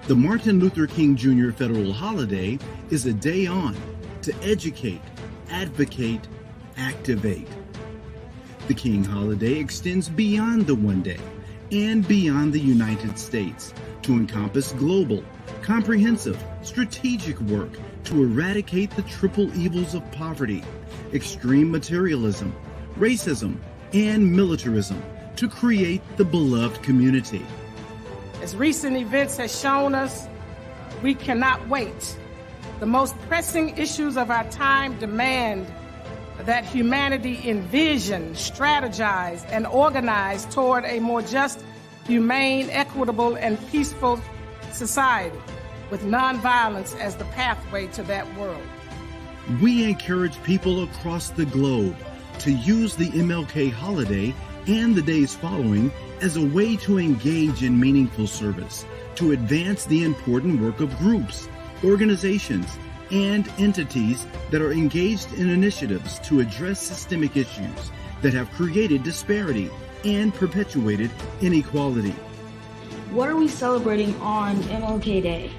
The Martin Luther King Jr. federal holiday is a day on to educate, advocate, activate. The King holiday extends beyond the one day and beyond the United States to encompass global, comprehensive, strategic work to eradicate the triple evils of poverty, extreme materialism, racism, and militarism to create the beloved community. As recent events have shown us, we cannot wait. The most pressing issues of our time demand that humanity envision, strategize, and organize toward a more just, humane, equitable, and peaceful society with nonviolence as the pathway to that world. We encourage people across the globe to use the MLK holiday and the days following as a way to engage in meaningful service, to advance the important work of groups, organizations, and entities that are engaged in initiatives to address systemic issues that have created disparity and perpetuated inequality. What are we celebrating on MLK Day?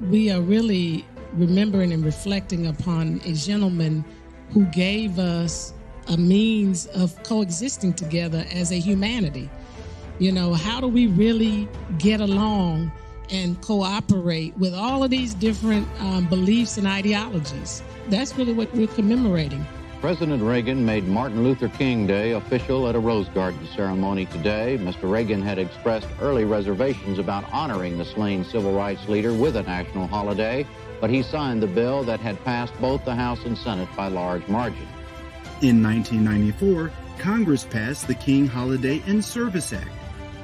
We are really remembering and reflecting upon a gentleman who gave us a means of coexisting together as a humanity. You know, how do we really get along and cooperate with all of these different beliefs and ideologies? That's really what we're commemorating. President Reagan made Martin Luther King Day official at a Rose Garden ceremony today. Mr. Reagan had expressed early reservations about honoring the slain civil rights leader with a national holiday, but he signed the bill that had passed both the House and Senate by large margin. In 1994, Congress passed the King Holiday and Service Act.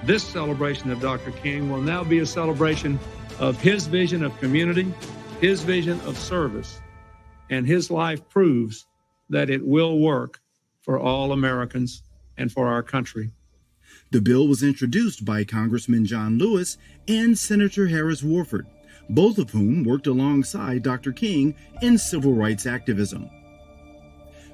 This celebration of Dr. King will now be a celebration of his vision of community, his vision of service, and his life proves that it will work for all Americans and for our country. The bill was introduced by Congressman John Lewis and Senator Harris Warford, both of whom worked alongside Dr. King in civil rights activism.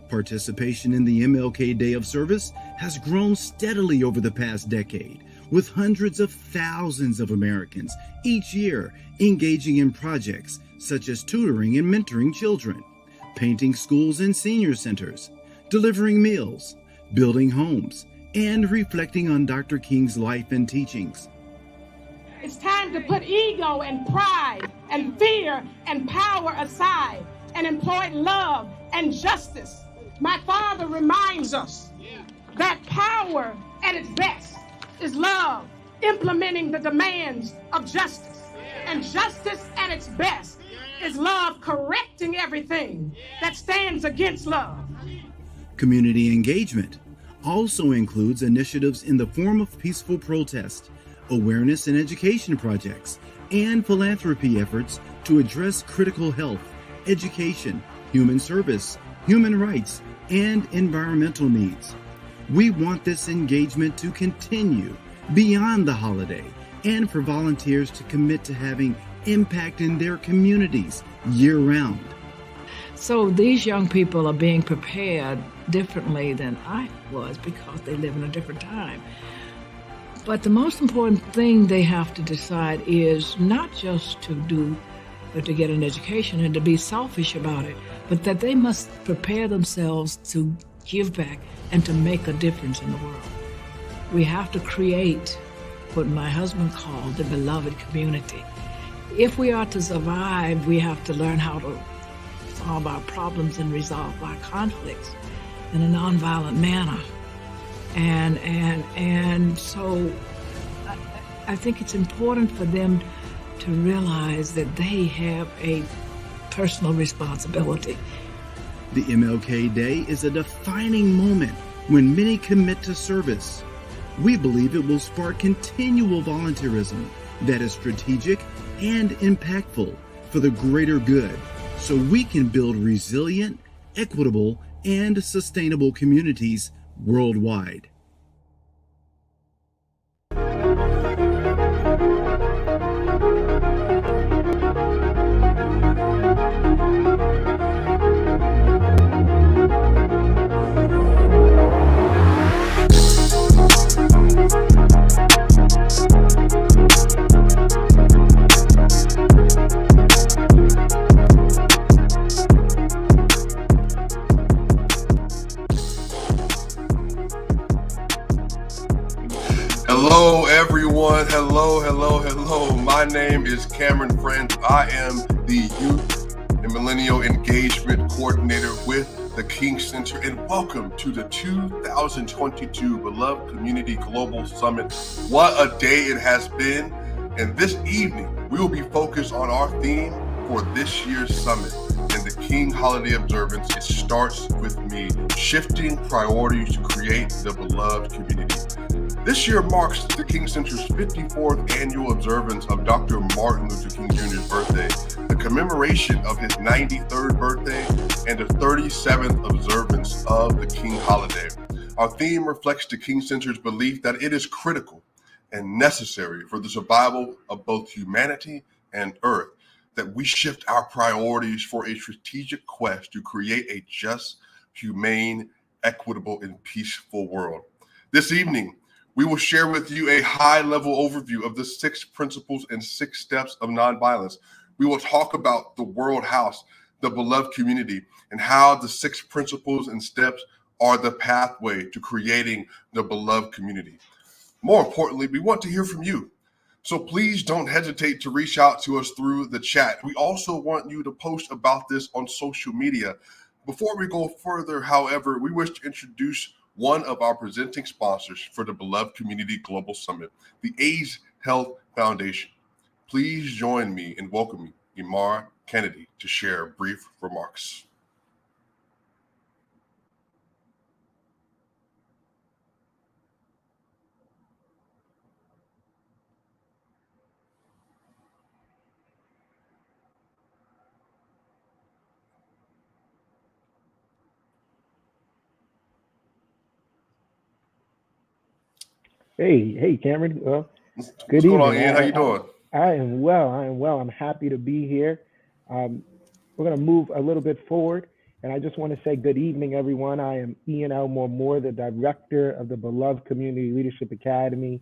Participation in the MLK Day of Service has grown steadily over the past decade, with hundreds of thousands of Americans each year engaging in projects such as tutoring and mentoring children, painting schools and senior centers, delivering meals, building homes, and reflecting on Dr. King's life and teachings. It's time to put ego and pride and fear and power aside and employ love and justice. My father reminds us that power at its best is love, implementing the demands of justice. And justice at its best is love correcting everything that stands against love. Community engagement also includes initiatives in the form of peaceful protest, awareness and education projects, and philanthropy efforts to address critical health, education, human service, human rights, and environmental needs. We want this engagement to continue beyond the holiday and for volunteers to commit to having impact in their communities year-round. So these young people are being prepared differently than I was because they live in a different time. But the most important thing they have to decide is not just to get an education and to be selfish about it, but that they must prepare themselves to give back and to make a difference in the world. We have to create what my husband called the beloved community. If we are to survive, we have to learn how to solve our problems and resolve our conflicts in a nonviolent manner. And so I think it's important for them to realize that they have a personal responsibility. The MLK Day is a defining moment when many commit to service. We believe it will spark continual volunteerism that is strategic and impactful for the greater good, so we can build resilient, equitable, and sustainable communities worldwide. Hello, my name is Cameron Friend. I am the Youth and Millennial Engagement Coordinator with the King Center, and welcome to the 2022 Beloved Community Global Summit. What a day it has been, and this evening we will be focused on our theme for this year's summit and the King Holiday Observance. It starts with me, shifting priorities to create the beloved community. This year marks the King Center's 54th annual observance of Dr. Martin Luther King Jr.'s birthday, the commemoration of his 93rd birthday, and the 37th observance of the King holiday. Our theme reflects the King Center's belief that it is critical and necessary for the survival of both humanity and Earth that we shift our priorities for a strategic quest to create a just, humane, equitable, and peaceful world. This evening, we will share with you a high-level overview of the 6 principles and 6 steps of nonviolence. We will talk about the World House, the beloved community, and how the 6 principles and steps are the pathway to creating the beloved community. More importantly, we want to hear from you. So please don't hesitate to reach out to us through the chat. We also want you to post about this on social media. Before we go further, however, we wish to introduce one of our presenting sponsors for the Beloved Community Global Summit, the AIDS Health Foundation. Please join me in welcoming Imar Kennedy to share brief remarks. Hey, Cameron. Good What's going on, evening. Ian? How you doing? I am well. I'm happy to be here. We're going to move a little bit forward, and I just want to say good evening, everyone. I am Ian Elmore Moore, the director of the Beloved Community Leadership Academy,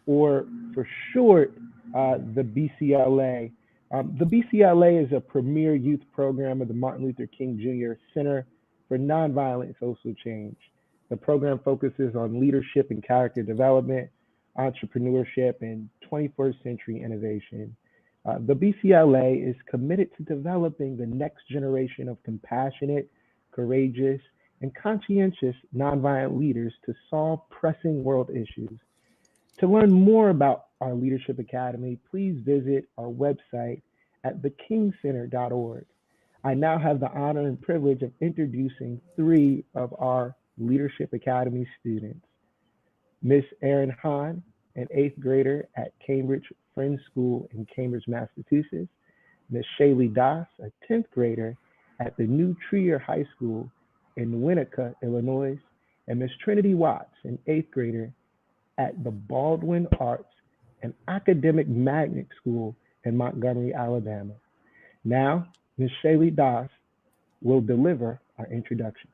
or for short, the BCLA. The BCLA is a premier youth program of the Martin Luther King Jr. Center for Nonviolent Social Change. The program focuses on leadership and character development, entrepreneurship, and 21st century innovation. The BCLA is committed to developing the next generation of compassionate, courageous, and conscientious nonviolent leaders to solve pressing world issues. To learn more about our Leadership Academy, please visit our website at thekingcenter.org. I now have the honor and privilege of introducing 3 of our Leadership Academy students. Miss Erin Hahn, an 8th grader at Cambridge Friends School in Cambridge, Massachusetts. Miss Shaylee Das, a 10th grader at the New Trier High School in Winnetka, Illinois. And Miss Trinity Watts, an 8th grader at the Baldwin Arts and Academic Magnet School in Montgomery, Alabama. Now, Miss Shaylee Das will deliver our introduction.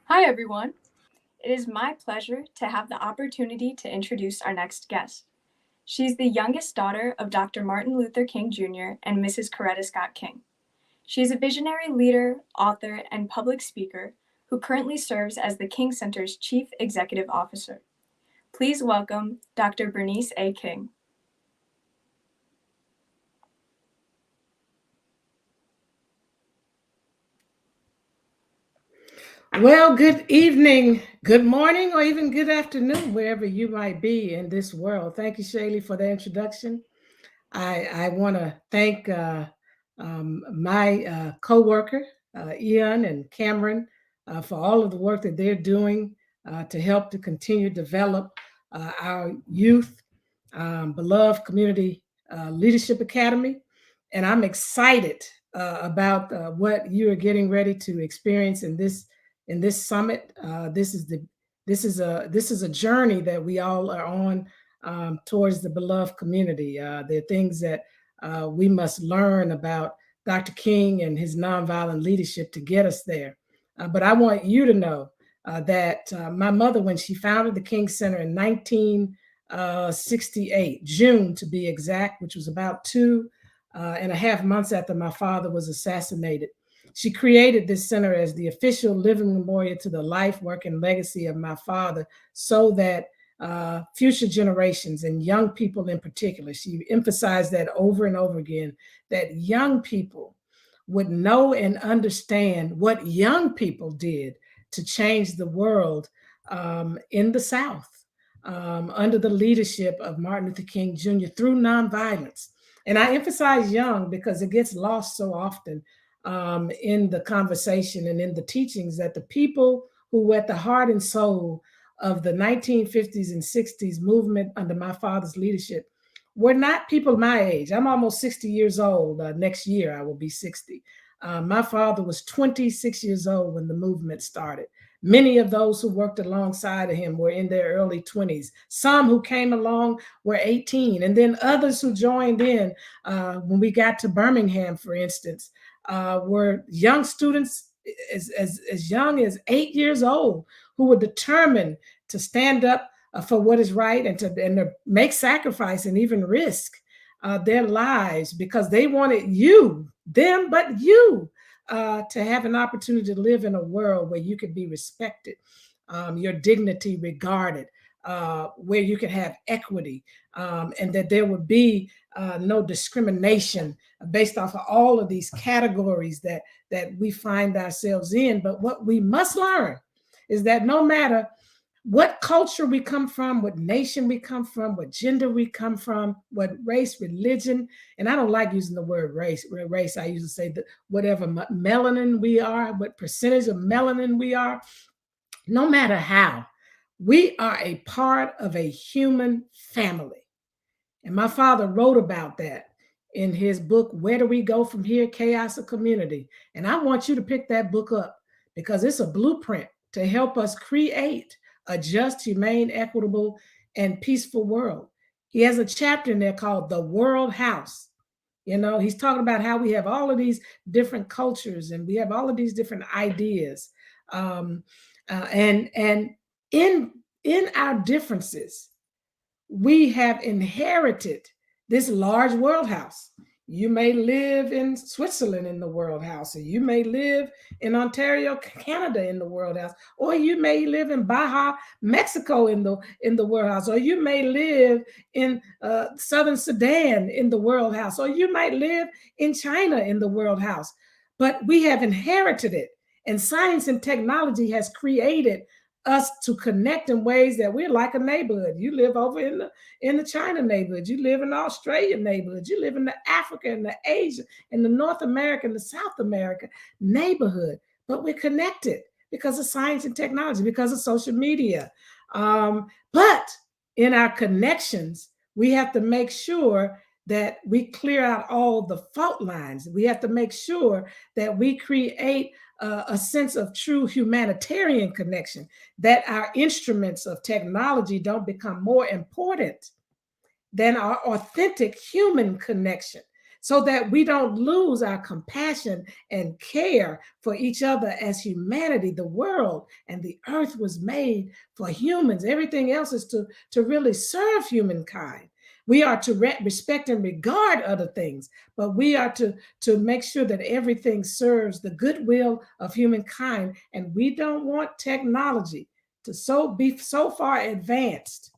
Hi, everyone. It is my pleasure to have the opportunity to introduce our next guest. She's the youngest daughter of Dr. Martin Luther King Jr. and Mrs. Coretta Scott King. She is a visionary leader, author, and public speaker who currently serves as the King Center's Chief Executive Officer. Please welcome Dr. Bernice A. King. Well, good evening, good morning, or even good afternoon, wherever you might be in this world. Thank you, Shaylee, for the introduction. I want to thank my co-worker, Ian and Cameron, for all of the work that they're doing to help to continue to develop our youth, beloved community leadership academy. And I'm excited about what you are getting ready to experience in this summit. This is a journey that we all are on towards the beloved community. There are things that we must learn about Dr. King and his nonviolent leadership to get us there. But I want you to know that my mother, when she founded the King Center in 1968, June to be exact, which was about 2.5 months after my father was assassinated. She created this center as the official living memorial to the life, work, and legacy of my father, so that future generations and young people in particular, she emphasized that over and over again, that young people would know and understand what young people did to change the world in the South under the leadership of Martin Luther King Jr. through nonviolence. And I emphasize young because it gets lost so often in the conversation and in the teachings, that the people who were at the heart and soul of the 1950s and 60s movement under my father's leadership were not people my age. I'm almost 60 years old. Next year, I will be 60. My father was 26 years old when the movement started. Many of those who worked alongside of him were in their early 20s. Some who came along were 18. And then others who joined in when we got to Birmingham, for instance, were young students as young as 8 years old who were determined to stand up for what is right and to make sacrifice and even risk their lives because they wanted you, them, but you, to have an opportunity to live in a world where you could be respected, your dignity regarded, where you could have equity, and that there would be no discrimination based off of all of these categories that we find ourselves in. But what we must learn is that no matter what culture we come from, what nation we come from, what gender we come from, what race, religion, and I don't like using the word race. I usually say that whatever melanin we are, what percentage of melanin we are, no matter how, we are a part of a human family. And my father wrote about that in his book, Where Do We Go From Here? Chaos or Community. And I want you to pick that book up because it's a blueprint to help us create a just, humane, equitable, and peaceful world. He has a chapter in there called The World House. You know, he's talking about how we have all of these different cultures and we have all of these different ideas. And in our differences, we have inherited this large world house. You may live in Switzerland in the World House, or you may live in Ontario, Canada in the World House, or you may live in Baja, Mexico in the World House, or you may live in Southern Sudan in the World House, or you might live in China in the World House. But we have inherited it, and science and technology has created us to connect in ways that we're like a neighborhood. You live over in the China neighborhood. You live in the Australian neighborhood. You live in the Africa and the Asia and the North America and the South America neighborhood. But we're connected because of science and technology, because of social media. But in our connections, we have to make sure that we clear out all the fault lines. We have to make sure that we create a sense of true humanitarian connection, that our instruments of technology don't become more important than our authentic human connection, so that we don't lose our compassion and care for each other as humanity. The world and the earth was made for humans. Everything else is to really serve humankind. We are to respect and regard other things, but we are to make sure that everything serves the goodwill of humankind. And we don't want technology to be so far advanced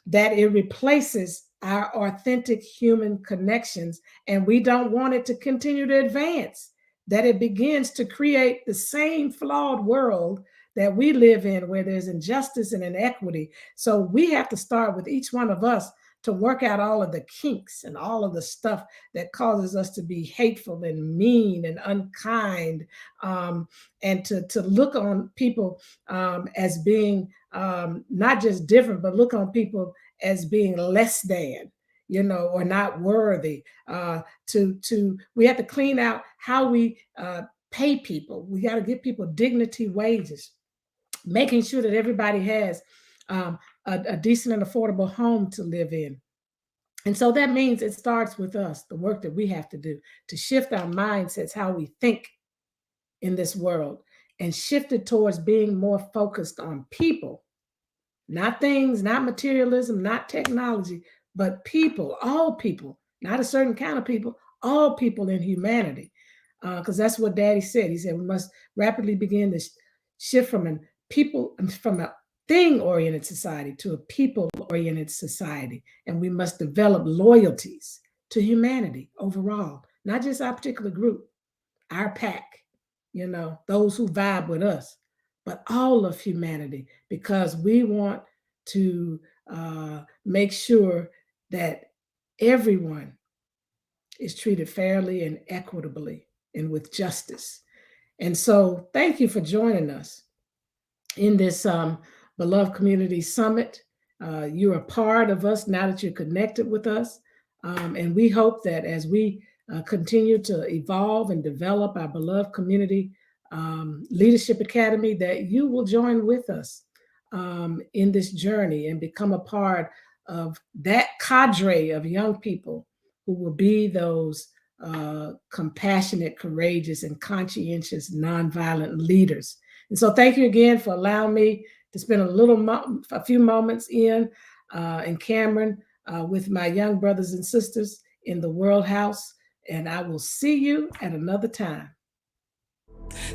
that it replaces our authentic human connections. And we don't want it to continue to advance, that it begins to create the same flawed world that we live in, where there's injustice and inequity. So we have to start with each one of us to work out all of the kinks and all of the stuff that causes us to be hateful and mean and unkind, and to look on people as being not just different, but look on people as being less than, or not worthy. We have to clean out how we pay people. We got to give people dignity wages, making sure that everybody has a decent and affordable home to live in. And so that means it starts with us, the work that we have to do to shift our mindsets, how we think in this world, and shift it towards being more focused on people not things, not materialism, not technology, but people, all people, not a certain kind of people, all people in humanity. Because that's what Daddy said. He said we must rapidly begin to shift from a thing-oriented society to a people-oriented society, and we must develop loyalties to humanity overall, not just our particular group, our pack, those who vibe with us, but all of humanity, because we want to make sure that everyone is treated fairly and equitably and with justice. And so, thank you for joining us in this Beloved Community Summit. You're a part of us now that you're connected with us. And we hope that as we continue to evolve and develop our Beloved Community Leadership Academy, that you will join with us in this journey and become a part of that cadre of young people who will be those compassionate, courageous, and conscientious nonviolent leaders. And so thank you again for allowing me to spend a few moments in Cameron with my young brothers and sisters in the World House. And I will see you at another time.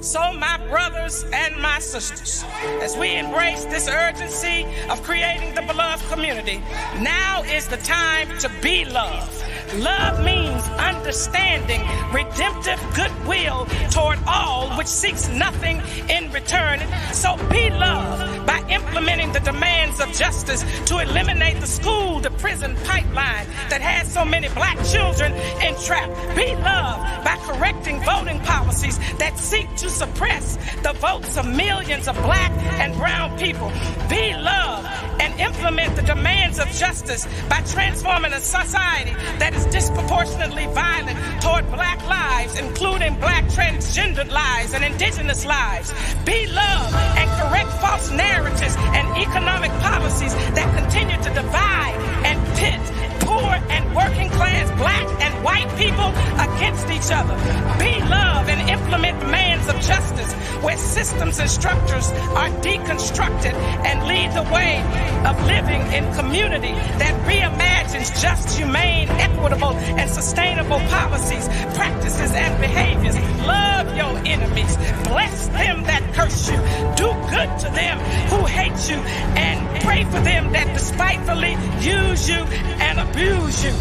So my brothers and my sisters, as we embrace this urgency of creating the beloved community, now is the time to be loved. Love means understanding, redemptive goodwill toward all, which seeks nothing in return. So be loved by implementing the demands of justice to eliminate the school to prison pipeline that has so many black children entrapped. Be loved by correcting voting policies that seek to suppress the votes of millions of black and brown people. Be loved and implement the demands of justice by transforming a society that is disproportionately violent toward black lives, including black transgendered lives and indigenous lives. Be loved and correct false narratives and economic policies that continue to divide and pit poor and working class black and white people against each other. Be loved and implement demands of justice where systems and structures are deconstructed and lead the way of living in community that reimagines just, humane, equitable, and sustainable policies, practices, and behaviors. Love your enemies. Bless them that curse you. Do good to them who hate you, and pray for them that despitefully use you and abuse you.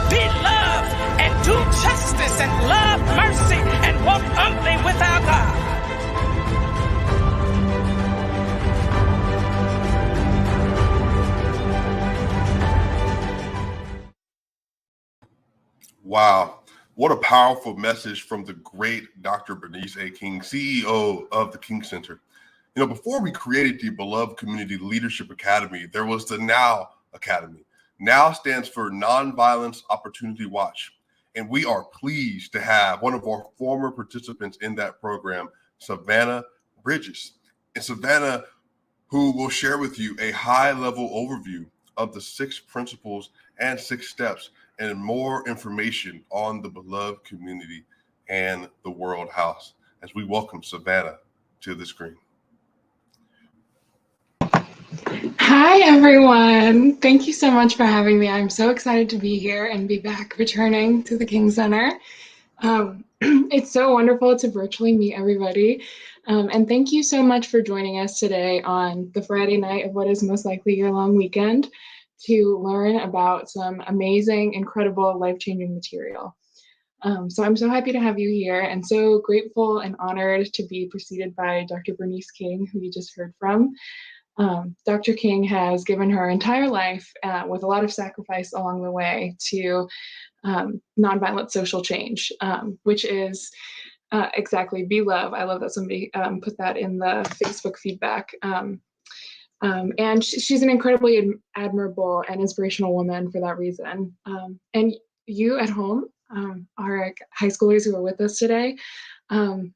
Be loved and do justice and love mercy and walk humbly with our God. Wow. What a powerful message from the great Dr. Bernice A. King, CEO of the King Center. Before we created the Beloved Community Leadership Academy, there was the NOW Academy. NOW stands for Nonviolence Opportunity Watch. And we are pleased to have one of our former participants in that program, Savannah Bridges. And Savannah, who will share with you a high-level overview of the 6 principles and 6 steps and more information on the Beloved Community and the World House, as we welcome Savannah to the screen. Hi, everyone. Thank you so much for having me. I'm so excited to be here and be back returning to the King Center. It's so wonderful to virtually meet everybody. And thank you so much for joining us today on the Friday night of what is most likely your long weekend to learn about some amazing, incredible, life-changing material. So I'm so happy to have you here and so grateful and honored to be preceded by Dr. Bernice King, who you just heard from. Dr. King has given her entire life with a lot of sacrifice along the way to nonviolent social change, which is exactly be love. I love that somebody put that in the Facebook feedback. And she's an incredibly admirable and inspirational woman for that reason. And you at home, our high schoolers who are with us today,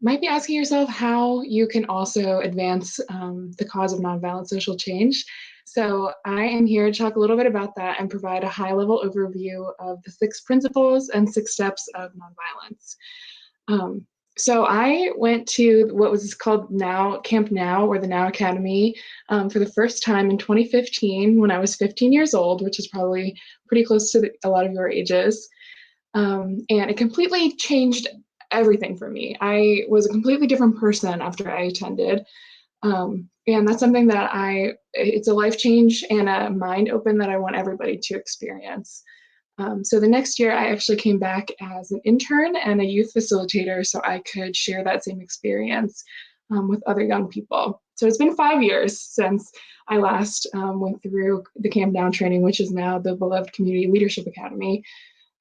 might be asking yourself how you can also advance the cause of nonviolent social change. So I am here to talk a little bit about that and provide a high-level overview of the 6 principles and 6 steps of nonviolence. So I went to what was called Camp Now, or the Now Academy, for the first time in 2015 when I was 15 years old, which is probably pretty close to a lot of your ages. And it completely changed everything for me. I was a completely different person after I attended. And that's something that it's a life change and a mind open that I want everybody to experience. So the next year, I actually came back as an intern and a youth facilitator so I could share that same experience with other young people. So it's been 5 years since I last went through the Camp Now training, which is now the Beloved Community Leadership Academy.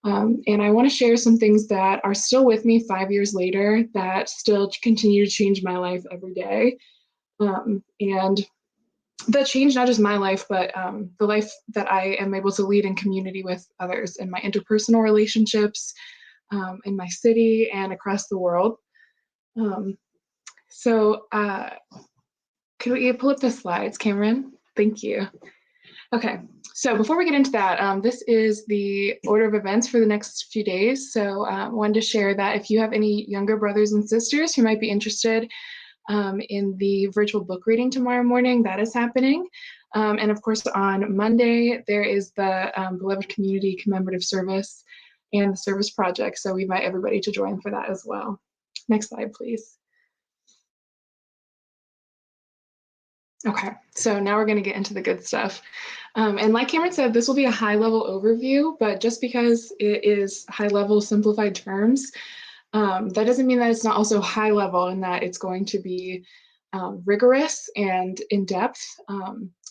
And I want to share some things that are still with me 5 years later that still continue to change my life every day. And that changed not just my life, but the life that I am able to lead in community with others in my interpersonal relationships, in my city, and across the world. So could we pull up the slides, Cameron? Thank you. Okay, so before we get into that, this is the order of events for the next few days. So I wanted to share that if you have any younger brothers and sisters who might be interested in the virtual book reading tomorrow morning, that is happening. And of course, on Monday, there is the Beloved Community Commemorative Service and the Service Project. So we invite everybody to join for that as well. Next slide, please. Okay, so now we're going to get into the good stuff. And like Cameron said, this will be a high-level overview, but just because it is high-level simplified terms, that doesn't mean that it's not also high level and that it's going to be rigorous and in depth,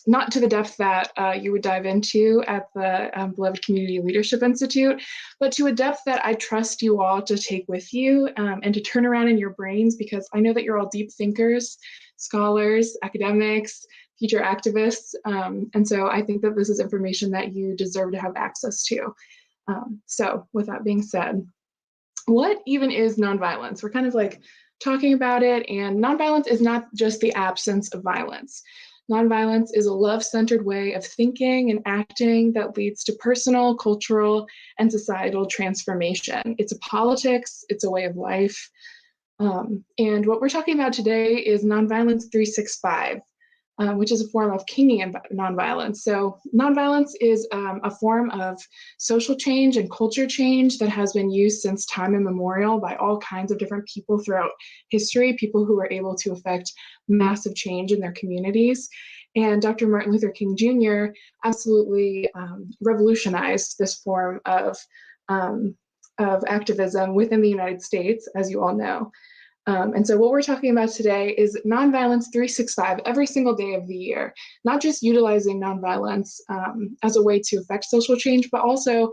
not to the depth that you would dive into at the Beloved Community Leadership Institute, but to a depth that I trust you all to take with you and to turn around in your brains, because I know that you're all deep thinkers, scholars, academics, future activists. And so I think that this is information that you deserve to have access to. So with that being said, what even is nonviolence? We're kind of like talking about it, and nonviolence is not just the absence of violence. Nonviolence is a love-centered way of thinking and acting that leads to personal, cultural, and societal transformation. It's a politics, it's a way of life. And what we're talking about today is Nonviolence 365, which is a form of Kingian nonviolence. So nonviolence is a form of social change and culture change that has been used since time immemorial by all kinds of different people throughout history, people who were able to affect massive change in their communities. And Dr. Martin Luther King Jr. absolutely revolutionized this form of activism within the United States, as you all know. And so what we're talking about today is Nonviolence 365 every single day of the year, not just utilizing nonviolence as a way to affect social change, but also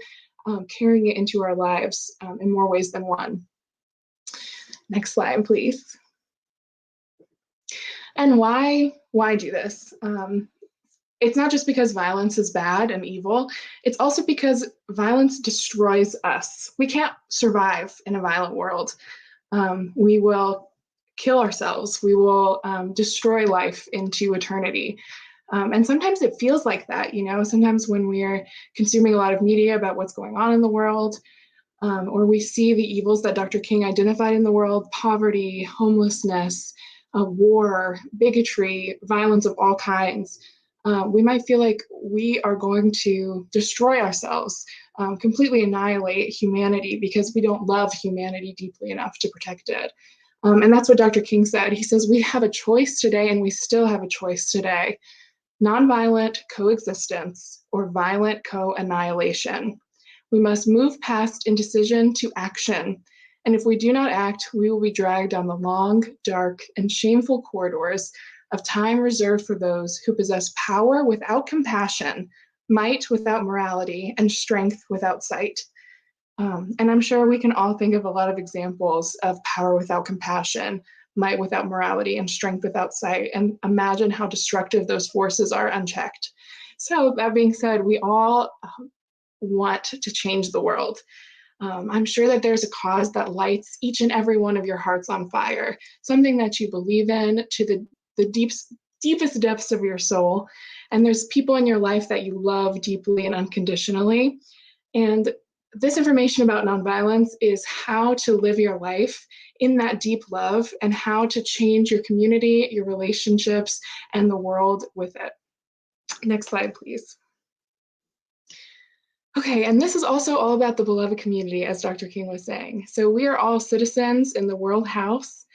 carrying it into our lives in more ways than one. Next slide, please. And why do this? It's not just because violence is bad and evil, it's also because violence destroys us. We can't survive in a violent world. We will kill ourselves. We will destroy life into eternity. And sometimes it feels like that, you know, sometimes when we're consuming a lot of media about what's going on in the world, or we see the evils that Dr. King identified in the world, poverty, homelessness, war, bigotry, violence of all kinds, we might feel like we are going to destroy ourselves, completely annihilate humanity because we don't love humanity deeply enough to protect it. And that's what Dr. King said. He says, we have a choice today, and we still have a choice today. Nonviolent coexistence or violent co-annihilation. We must move past indecision to action. And if we do not act, we will be dragged down the long, dark, and shameful corridors of time reserved for those who possess power without compassion, might without morality, and strength without sight. And I'm sure we can all think of a lot of examples of power without compassion, might without morality, and strength without sight, and imagine how destructive those forces are unchecked. So that being said, we all want to change the world. I'm sure that there's a cause that lights each and every one of your hearts on fire, something that you believe in to the deepest depths of your soul. And there's people in your life that you love deeply and unconditionally. And this information about nonviolence is how to live your life in that deep love and how to change your community, your relationships, and the world with it. Next slide, please. Okay, and this is also all about the beloved community, as Dr. King was saying. So we are all citizens in the world house,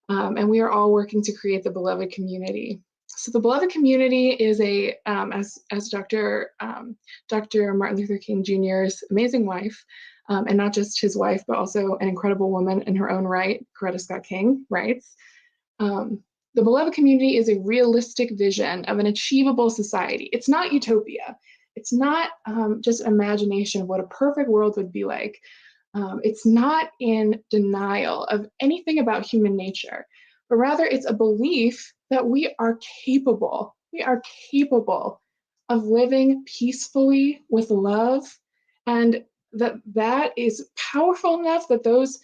and we are all working to create the beloved community. So the beloved community is a, as Dr. Martin Luther King Jr.'s amazing wife, and not just his wife, but also an incredible woman in her own right, Coretta Scott King, writes, the beloved community is a realistic vision of an achievable society. It's not utopia. It's not just imagination of what a perfect world would be like. It's not in denial of anything about human nature, but rather it's a belief that we are capable of living peacefully with love, and that is powerful enough, that those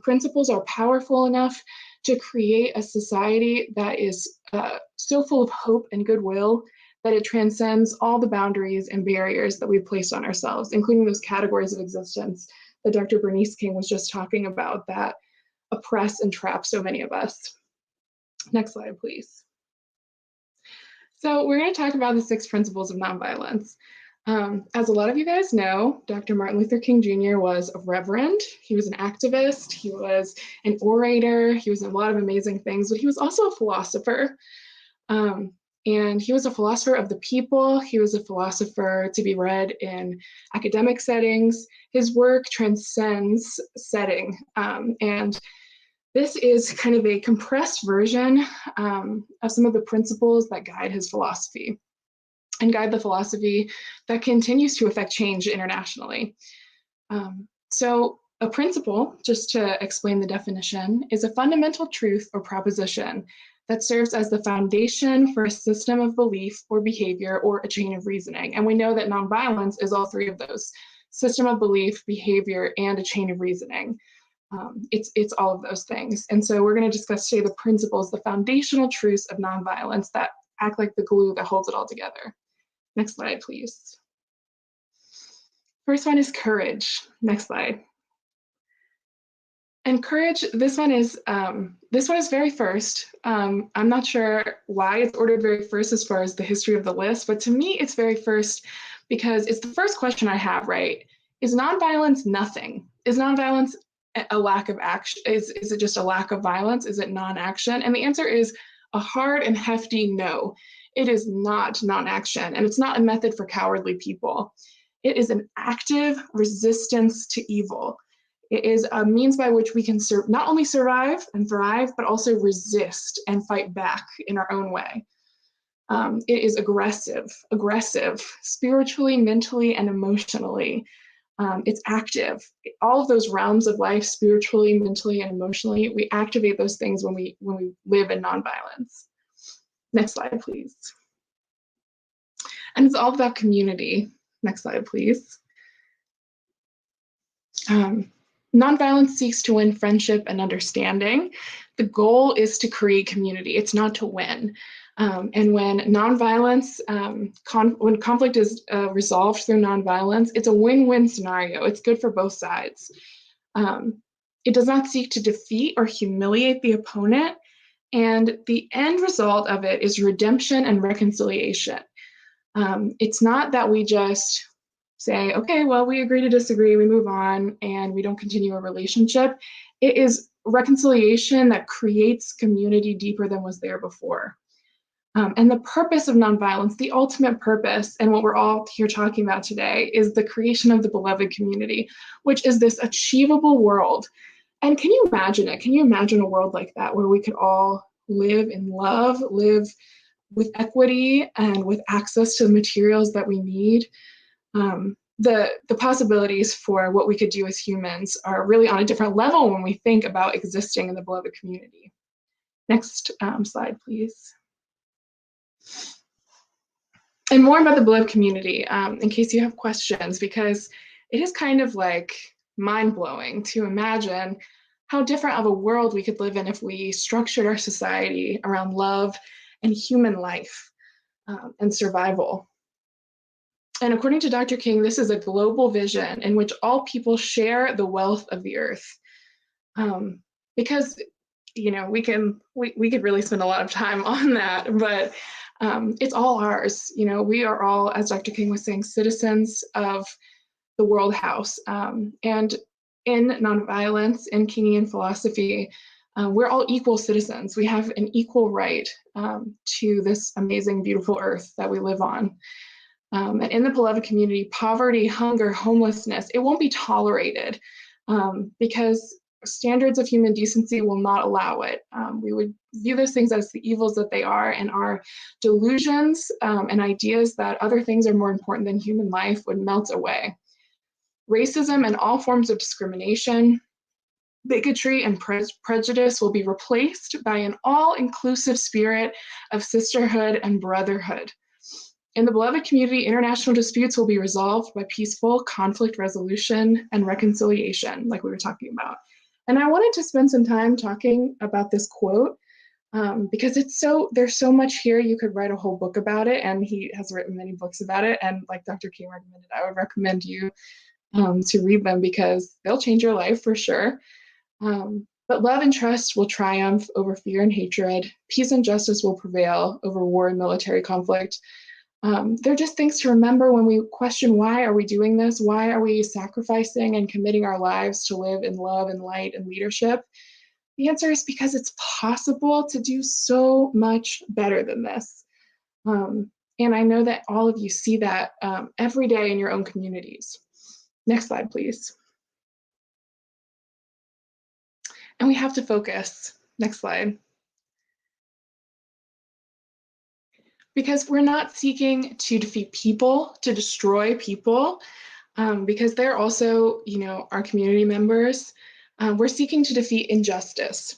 principles are powerful enough to create a society that is so full of hope and goodwill that it transcends all the boundaries and barriers that we've placed on ourselves, including those categories of existence that Dr. Bernice King was just talking about that oppress and trap so many of us. Next slide, please. So we're going to talk about the 6 principles of nonviolence. As a lot of you guys know, Dr. Martin Luther King Jr. was a reverend. He was an activist. He was an orator. He was a lot of amazing things, but he was also a philosopher. And he was a philosopher of the people. He was a philosopher to be read in academic settings. His work transcends setting. And this is kind of a compressed version of some of the principles that guide his philosophy and guide the philosophy that continues to affect change internationally. So a principle, just to explain the definition, is a fundamental truth or proposition that serves as the foundation for a system of belief or behavior or a chain of reasoning. And we know that nonviolence is all 3 of those: system of belief, behavior, and a chain of reasoning. It's all of those things. And so we're going to discuss today the principles, the foundational truths of nonviolence that act like the glue that holds it all together. Next slide, please. First one is courage. Next slide. And courage, this one is very first. I'm not sure why it's ordered very first as far as the history of the list, but to me it's very first because it's the first question I have, right? Is nonviolence nothing? Is nonviolence a lack of action? Is it just a lack of violence? Is it non-action? And the answer is a hard and hefty no. It is not non-action, and it's not a method for cowardly people. It is an active resistance to evil. It is a means by which we can not only survive and thrive, but also resist and fight back in our own way. It is aggressive, spiritually, mentally, and emotionally. It's active. All of those realms of life, spiritually, mentally, and emotionally, we activate those things when we live in nonviolence. Next slide, please. And it's all about community. Next slide, please. Nonviolence seeks to win friendship and understanding. The goal is to create community. It's not to win. And when nonviolence, when conflict is resolved through nonviolence, it's a win-win scenario. It's good for both sides. It does not seek to defeat or humiliate the opponent. And the end result of it is redemption and reconciliation. It's not that we just say, okay, well, we agree to disagree, we move on, and we don't continue a relationship. It is reconciliation that creates community deeper than was there before. And the purpose of nonviolence, the ultimate purpose, and what we're all here talking about today, is the creation of the beloved community, which is this achievable world. And can you imagine it? Can you imagine a world like that where we could all live in love, live with equity, and with access to the materials that we need? The possibilities for what we could do as humans are really on a different level when we think about existing in the beloved community. Next slide, please. And more about the beloved community, in case you have questions, because it is kind of like mind-blowing to imagine how different of a world we could live in if we structured our society around love and human life and survival. And according to Dr. King, this is a global vision in which all people share the wealth of the earth. Because, you know, we could really spend a lot of time on that, but it's all ours. You know, we are all, as Dr. King was saying, citizens of the world house. And in nonviolence, in Kingian philosophy, we're all equal citizens. We have an equal right to this amazing, beautiful earth that we live on. And in the beloved community, poverty, hunger, homelessness, it won't be tolerated because standards of human decency will not allow it. We would view those things as the evils that they are, and our delusions and ideas that other things are more important than human life would melt away. Racism and all forms of discrimination, bigotry, and prejudice will be replaced by an all-inclusive spirit of sisterhood and brotherhood. In the beloved community, international disputes will be resolved by peaceful conflict resolution and reconciliation, like we were talking about. And I wanted to spend some time talking about this quote because there's so much here. You could write a whole book about it, and he has written many books about it. And like Dr. King recommended, I would recommend you to read them because they'll change your life for sure. But love and trust will triumph over fear and hatred. Peace and justice will prevail over war and military conflict. They're just things to remember when we question, why are we doing this? Why are we sacrificing and committing our lives to live in love and light and leadership? The answer is because it's possible to do so much better than this. And I know that all of you see that every day in your own communities. Next slide, please. And we have to focus. Next slide. Because we're not seeking to defeat people, to destroy people, because they're also, you know, our community members. We're seeking to defeat injustice.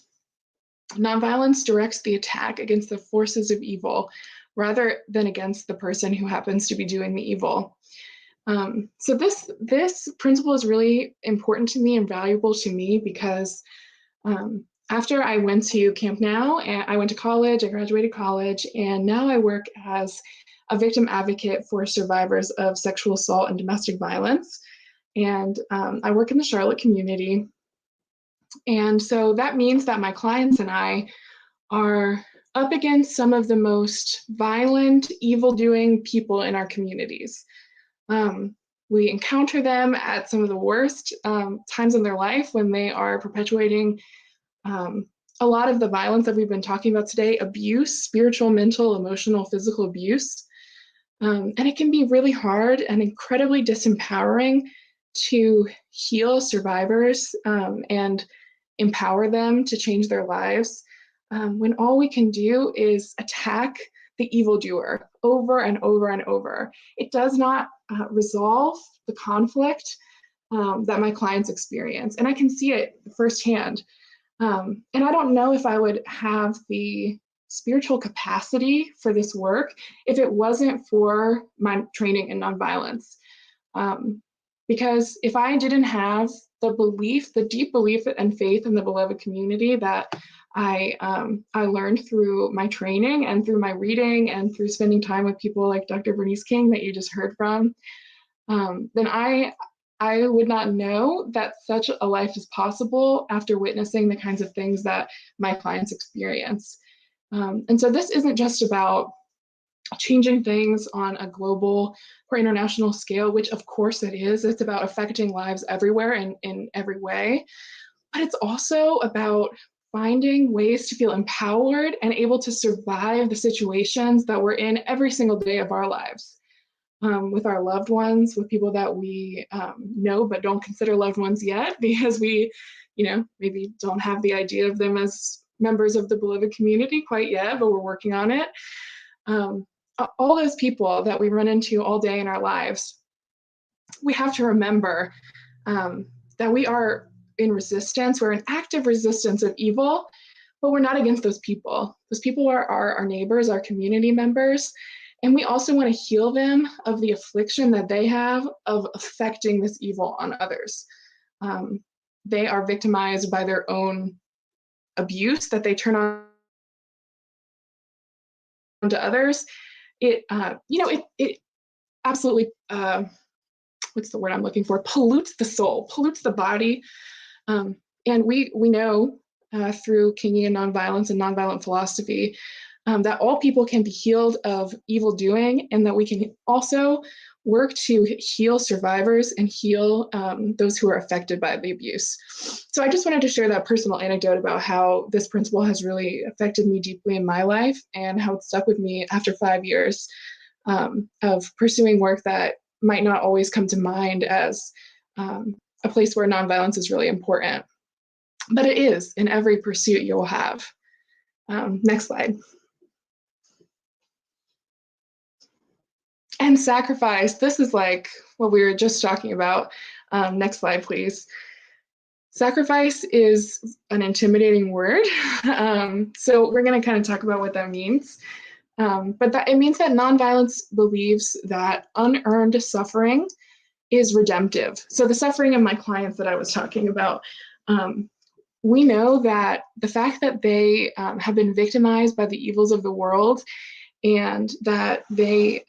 Nonviolence directs the attack against the forces of evil rather than against the person who happens to be doing the evil. So this principle is really important to me and valuable to me because after I went to Camp Now, and I went to college, I graduated college, and now I work as a victim advocate for survivors of sexual assault and domestic violence. And I work in the Charlotte community. And so that means that my clients and I are up against some of the most violent, evil-doing people in our communities. We encounter them at some of the worst times in their life when they are perpetuating a lot of the violence that we've been talking about today, abuse, spiritual, mental, emotional, physical abuse. And it can be really hard and incredibly disempowering to heal survivors and empower them to change their lives when all we can do is attack the evildoer over and over and over. It does not resolve the conflict that my clients experience. And I can see it firsthand. And I don't know if I would have the spiritual capacity for this work if it wasn't for my training in nonviolence. Because if I didn't have the belief, the deep belief and faith in the beloved community that I learned through my training and through my reading and through spending time with people like Dr. Bernice King that you just heard from, then I would not know that such a life is possible after witnessing the kinds of things that my clients experience. And so this isn't just about changing things on a global or international scale, which of course it is. It's about affecting lives everywhere and in every way. But it's also about finding ways to feel empowered and able to survive the situations that we're in every single day of our lives. With our loved ones, with people that we know but don't consider loved ones yet because we, maybe don't have the idea of them as members of the beloved community quite yet, but we're working on it. All those people that we run into all day in our lives, we have to remember that we are in resistance. We're in active resistance of evil, but we're not against those people. Those people are our neighbors, our community members. And we also want to heal them of the affliction that they have of affecting this evil on others. They are victimized by their own abuse that they turn on to others. It absolutely what's the word I'm looking for? Pollutes the soul, pollutes the body. And we know through Kingian nonviolence and nonviolent philosophy that all people can be healed of evil doing, and that we can also work to heal survivors and heal those who are affected by the abuse. So I just wanted to share that personal anecdote about how this principle has really affected me deeply in my life, and how it stuck with me after 5 years of pursuing work that might not always come to mind as a place where nonviolence is really important. But it is in every pursuit you'll have. Next slide. And sacrifice, this is like what we were just talking about. Next slide, please. Sacrifice is an intimidating word. So we're going to kind of talk about what that means. But it means that nonviolence believes that unearned suffering is redemptive. So the suffering of my clients that I was talking about, we know that the fact that they have been victimized by the evils of the world, and that they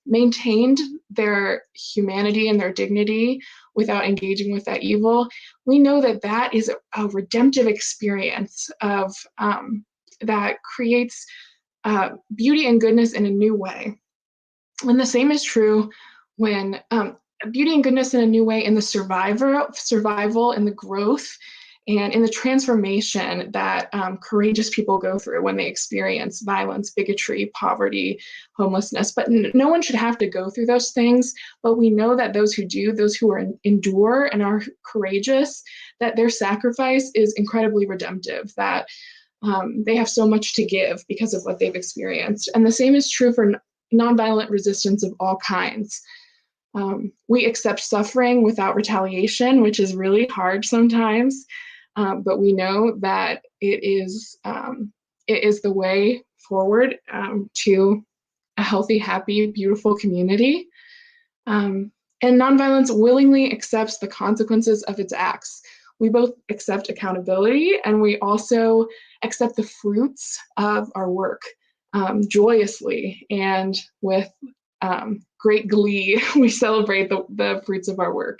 maintained their humanity and their dignity without engaging with that evil, we know that that is a redemptive experience of that creates beauty and goodness in a new way. And the same is true when beauty and goodness in a new way in the survival and the growth and in the transformation that courageous people go through when they experience violence, bigotry, poverty, homelessness. But no one should have to go through those things. But we know that those who do, those who endure and are courageous, that their sacrifice is incredibly redemptive, that they have so much to give because of what they've experienced. And the same is true for nonviolent resistance of all kinds. We accept suffering without retaliation, which is really hard sometimes. But we know that it is the way forward to a healthy, happy, beautiful community. And nonviolence willingly accepts the consequences of its acts. We both accept accountability, and we also accept the fruits of our work joyously, and with great glee. We celebrate the fruits of our work.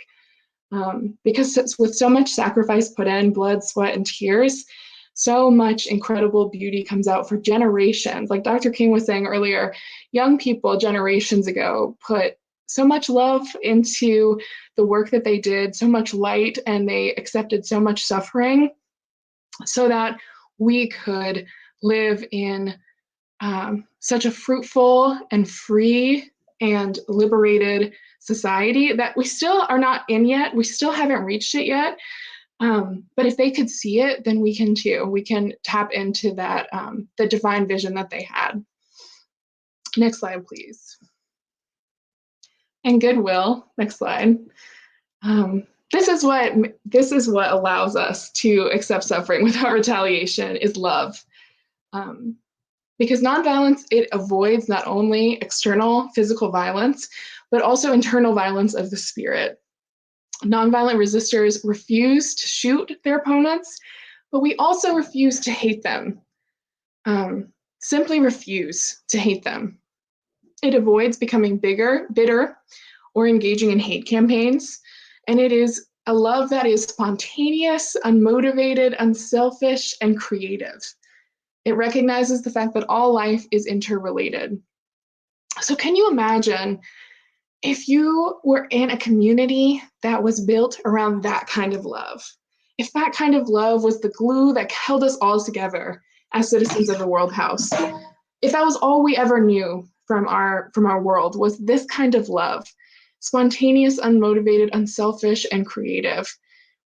Because with so much sacrifice put in, blood, sweat, and tears, so much incredible beauty comes out for generations. Like Dr. King was saying earlier, young people generations ago put so much love into the work that they did, so much light, and they accepted so much suffering so that we could live in such a fruitful and free and liberated society that we still are not in yet. We still haven't reached it yet. But if they could see it, then we can too. We can tap into that, the divine vision that they had. Next slide, please. And goodwill. Next slide. This is what allows us to accept suffering without retaliation, is love. Because nonviolence, it avoids not only external physical violence, but also internal violence of the spirit. Nonviolent resistors refuse to shoot their opponents, but we also refuse to hate them. Simply refuse to hate them. It avoids becoming bitter, or engaging in hate campaigns. And it is a love that is spontaneous, unmotivated, unselfish, and creative. It recognizes the fact that all life is interrelated. So can you imagine if you were in a community that was built around that kind of love? If that kind of love was the glue that held us all together as citizens of the World House, if that was all we ever knew from our world, was this kind of love, spontaneous, unmotivated, unselfish, and creative,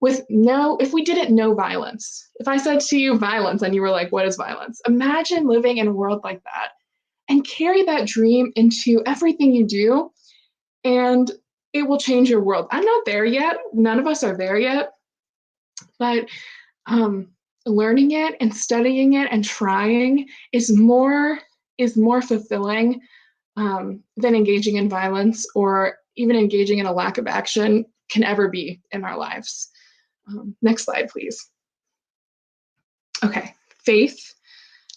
if we didn't know violence. If I said to you violence and you were like, what is violence? Imagine living in a world like that and carry that dream into everything you do, and it will change your world. I'm not there yet. None of us are there yet. But learning it and studying it and trying is more fulfilling than engaging in violence, or even engaging in a lack of action can ever be in our lives. Next slide, please. Okay, faith.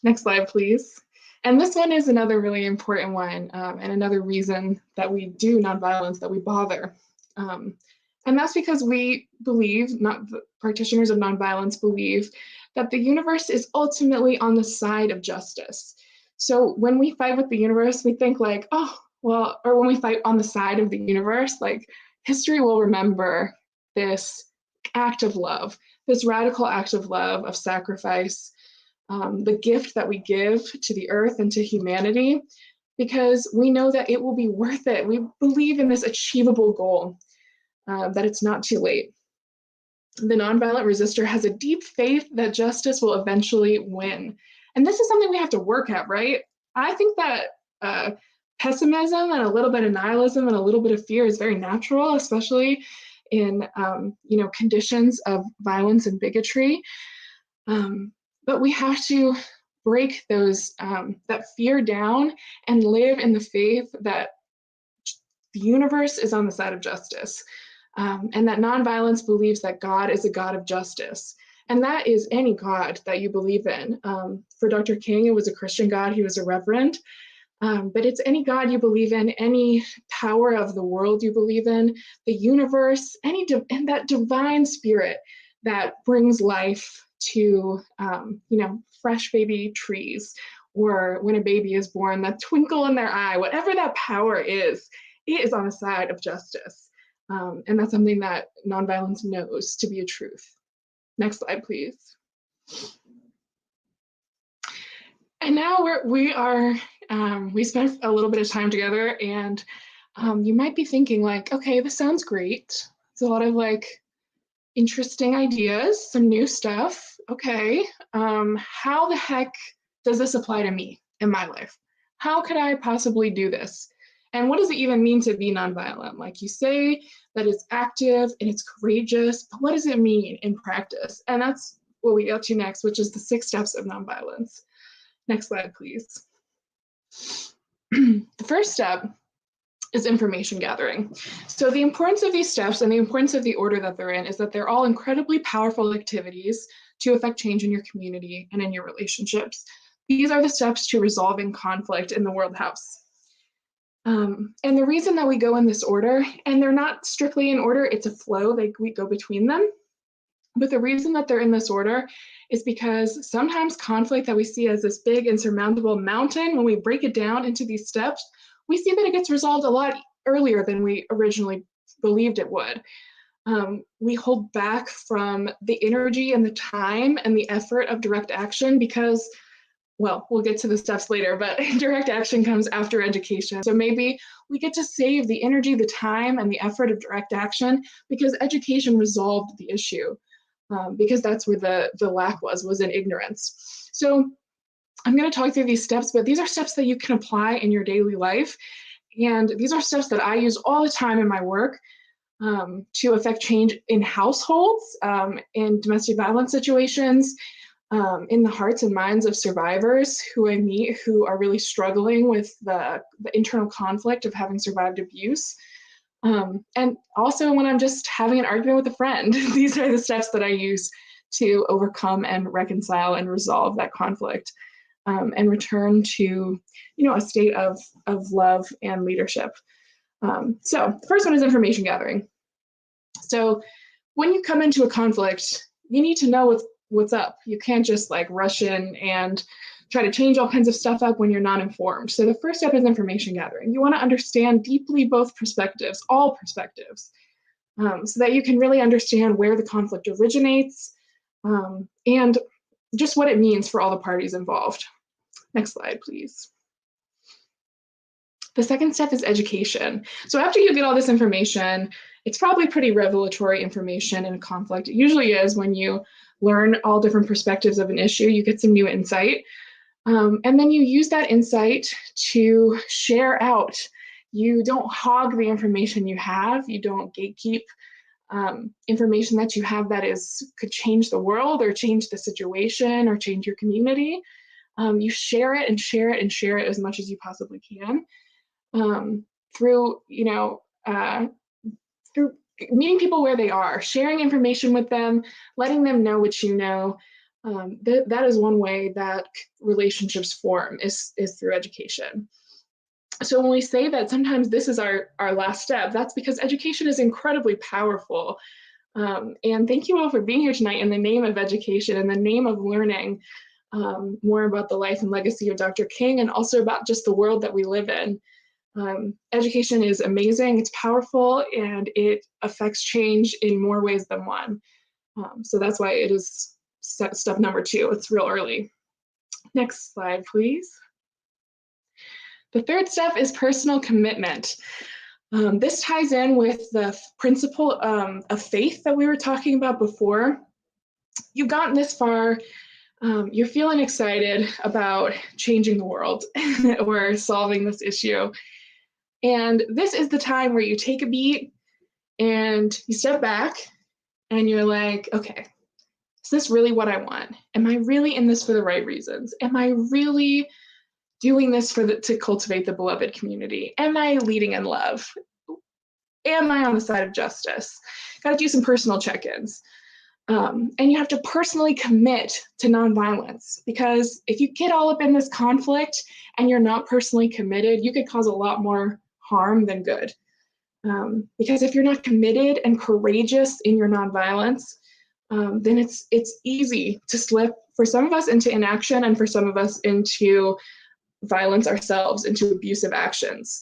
Next slide, please. And this one is another really important one, and another reason that we do nonviolence, that we bother. And that's because we believe, not the practitioners of nonviolence believe, that the universe is ultimately on the side of justice. So when we fight with the universe, we think like, oh, well, or when we fight on the side of the universe, like history will remember this act of love, this radical act of love, of sacrifice, the gift that we give to the earth and to humanity, because we know that it will be worth it. We believe in this achievable goal, that it's not too late. The nonviolent resistor has a deep faith that justice will eventually win. And this is something we have to work at, right? I think that pessimism and a little bit of nihilism and a little bit of fear is very natural, especially in conditions of violence and bigotry. But we have to break those that fear down and live in the faith that the universe is on the side of justice, and that nonviolence believes that God is a God of justice. And that is any God that you believe in. For Dr. King, it was a Christian God. He was a reverend. But it's any God you believe in, any power of the world you believe in, the universe, and that divine spirit that brings life to, fresh baby trees, or when a baby is born, that twinkle in their eye, whatever that power is, it is on the side of justice. And that's something that nonviolence knows to be a truth. Next slide, please. And now we spent a little bit of time together, and you might be thinking like, okay, this sounds great. It's a lot of like interesting ideas, some new stuff. Okay, how the heck does this apply to me in my life? How could I possibly do this? And what does it even mean to be nonviolent? Like you say that it's active and it's courageous, but what does it mean in practice? And that's what we get to next, which is the 6 steps of nonviolence. Next slide, please. The first step is information gathering. So the importance of these steps and the importance of the order that they're in is that they're all incredibly powerful activities to affect change in your community and in your relationships. These are the steps to resolving conflict in the world house. And the reason that we go in this order, and they're not strictly in order, it's a flow, we go between them. But the reason that they're in this order is because sometimes conflict that we see as this big insurmountable mountain, when we break it down into these steps, we see that it gets resolved a lot earlier than we originally believed it would. We hold back from the energy and the time and the effort of direct action because, well, we'll get to the steps later, but direct action comes after education. So maybe we get to save the energy, the time, and the effort of direct action because education resolved the issue. Because that's where the lack was in ignorance. So I'm going to talk through these steps, but these are steps that you can apply in your daily life. And these are steps that I use all the time in my work to affect change in households, in domestic violence situations, in the hearts and minds of survivors who I meet who are really struggling with the internal conflict of having survived abuse. And also when I'm just having an argument with a friend. These are the steps that I use to overcome and reconcile and resolve that conflict, and return to, a state of love and leadership. So the first one is information gathering. So when you come into a conflict, you need to know what's up. You can't just like rush in and try to change all kinds of stuff up when you're not informed. So the first step is information gathering. You want to understand deeply both perspectives, all perspectives, so that you can really understand where the conflict originates, and just what it means for all the parties involved. Next slide, please. The second step is education. So after you get all this information, it's probably pretty revelatory information in a conflict. It usually is. When you learn all different perspectives of an issue, you get some new insight. And then you use that insight to share out. You don't hog the information you have. You don't gatekeep information that you have that could change the world or change the situation or change your community. You share it and share it and share it as much as you possibly can, through meeting people where they are, sharing information with them, letting them know what you know, That is one way that relationships form is through education. So when we say that sometimes this is our last step, that's because education is incredibly powerful. And thank you all for being here tonight in the name of education, in the name of learning more about the life and legacy of Dr. King, and also about just the world that we live in. Education is amazing, it's powerful, and it affects change in more ways than one. So that's why it is step number 2. It's real early. Next slide, please. The third step is personal commitment. This ties in with the principle of faith that we were talking about before. You've gotten this far, you're feeling excited about changing the world or solving this issue. And this is the time where you take a beat and you step back and you're like, okay, is this really what I want? Am I really in this for the right reasons? Am I really doing this to cultivate the beloved community? Am I leading in love? Am I on the side of justice? Got to do some personal check-ins. And you have to personally commit to nonviolence, because if you get all up in this conflict and you're not personally committed, you could cause a lot more harm than good. Because if you're not committed and courageous in your nonviolence, then it's easy to slip, for some of us, into inaction, and for some of us into violence ourselves, into abusive actions.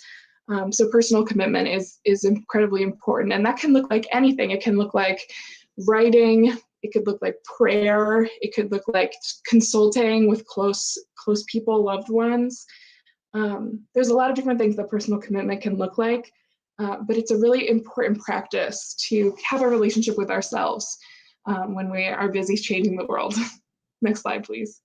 So personal commitment is incredibly important, and that can look like anything. It can look like writing, it could look like prayer, it could look like consulting with close people, loved ones. There's a lot of different things that personal commitment can look like, but it's a really important practice to have a relationship with ourselves when we are busy changing the world. Next slide, please.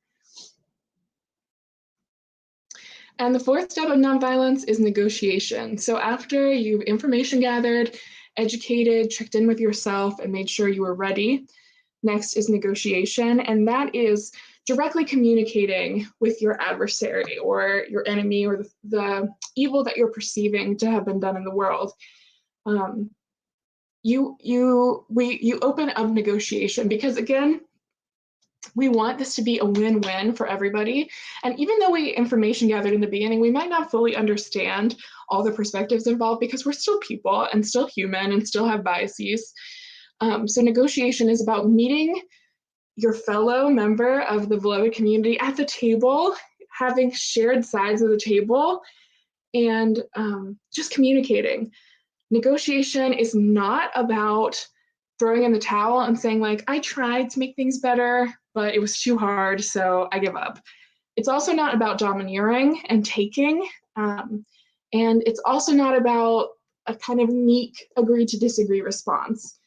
And the fourth step of nonviolence is negotiation. So after you've information gathered, educated, checked in with yourself, and made sure you were ready, next is negotiation. And that is directly communicating with your adversary or your enemy, or the evil that you're perceiving to have been done in the world. You open up negotiation, because again, we want this to be a win-win for everybody. And even though we information gathered in the beginning, we might not fully understand all the perspectives involved, because we're still people and still human and still have biases. So negotiation is about meeting your fellow member of the beloved community at the table, having shared sides of the table, and just communicating. Negotiation is not about throwing in the towel and saying, like, I tried to make things better, but it was too hard, so I give up. It's also not about domineering and taking, and it's also not about a kind of meek agree to disagree response.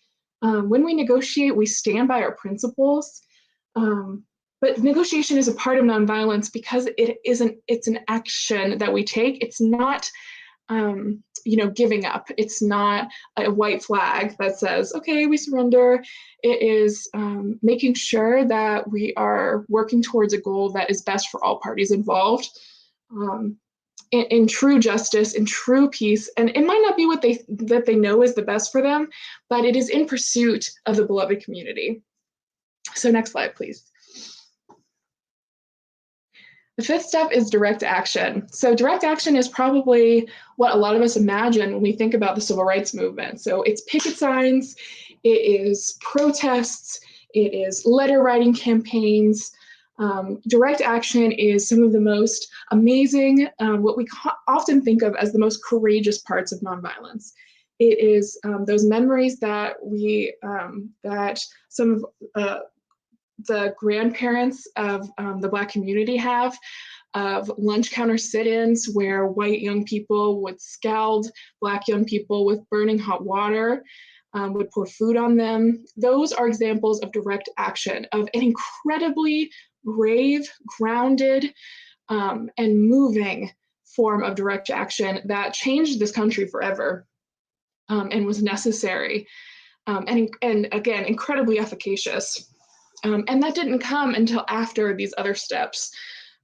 When we negotiate, we stand by our principles, but negotiation is a part of nonviolence because it's an action that we take. It's not giving up. It's not a white flag that says, okay, we surrender. It is making sure that we are working towards a goal that is best for all parties involved, in true justice, in true peace. And it might not be what they know is the best for them, but it is in pursuit of the beloved community. So next slide, please. The fifth step is direct action. So direct action is probably what a lot of us imagine when we think about the civil rights movement. So it's picket signs, it is protests, it is letter writing campaigns. Direct action is some of the most amazing, what we often think of as the most courageous parts of nonviolence. It is those memories that that some of the grandparents of the Black community have, of lunch counter sit-ins where white young people would scald Black young people with burning hot water, would pour food on them. Those are examples of direct action, of an incredibly brave, grounded, and moving form of direct action that changed this country forever, and was necessary, and again, incredibly efficacious. And that didn't come until after these other steps.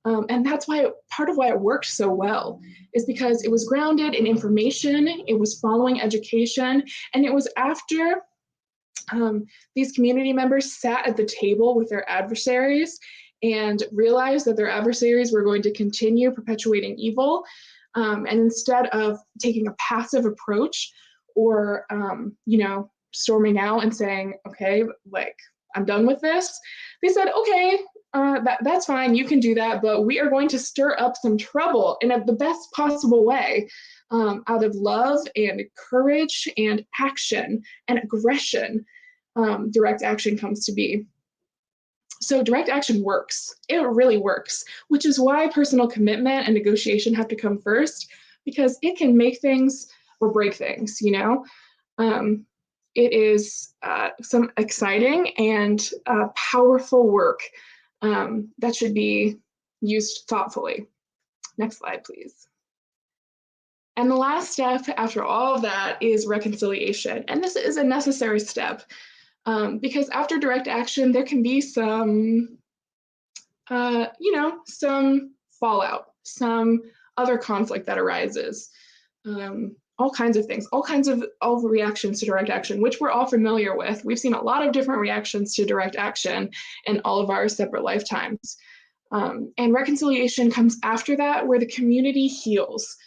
And that's why part of why it worked so well is because it was grounded in information, it was following education, and it was after These community members sat at the table with their adversaries and realized that their adversaries were going to continue perpetuating evil. And instead of taking a passive approach or, storming out and saying, okay, like, I'm done with this, they said, okay, that's fine, you can do that, but we are going to stir up some trouble in the best possible way, out of love and courage and action and aggression. Direct action comes to be. So direct action works. It really works, which is why personal commitment and negotiation have to come first, because it can make things or break things, It is some exciting and powerful work that should be used thoughtfully. Next slide, please. And the last step after all of that is reconciliation. And this is a necessary step because after direct action, there can be some, some fallout, some other conflict that arises. All kinds of things, all kinds of reactions to direct action, which we're all familiar with. We've seen a lot of different reactions to direct action in all of our separate lifetimes. And reconciliation comes after that, where the community heals,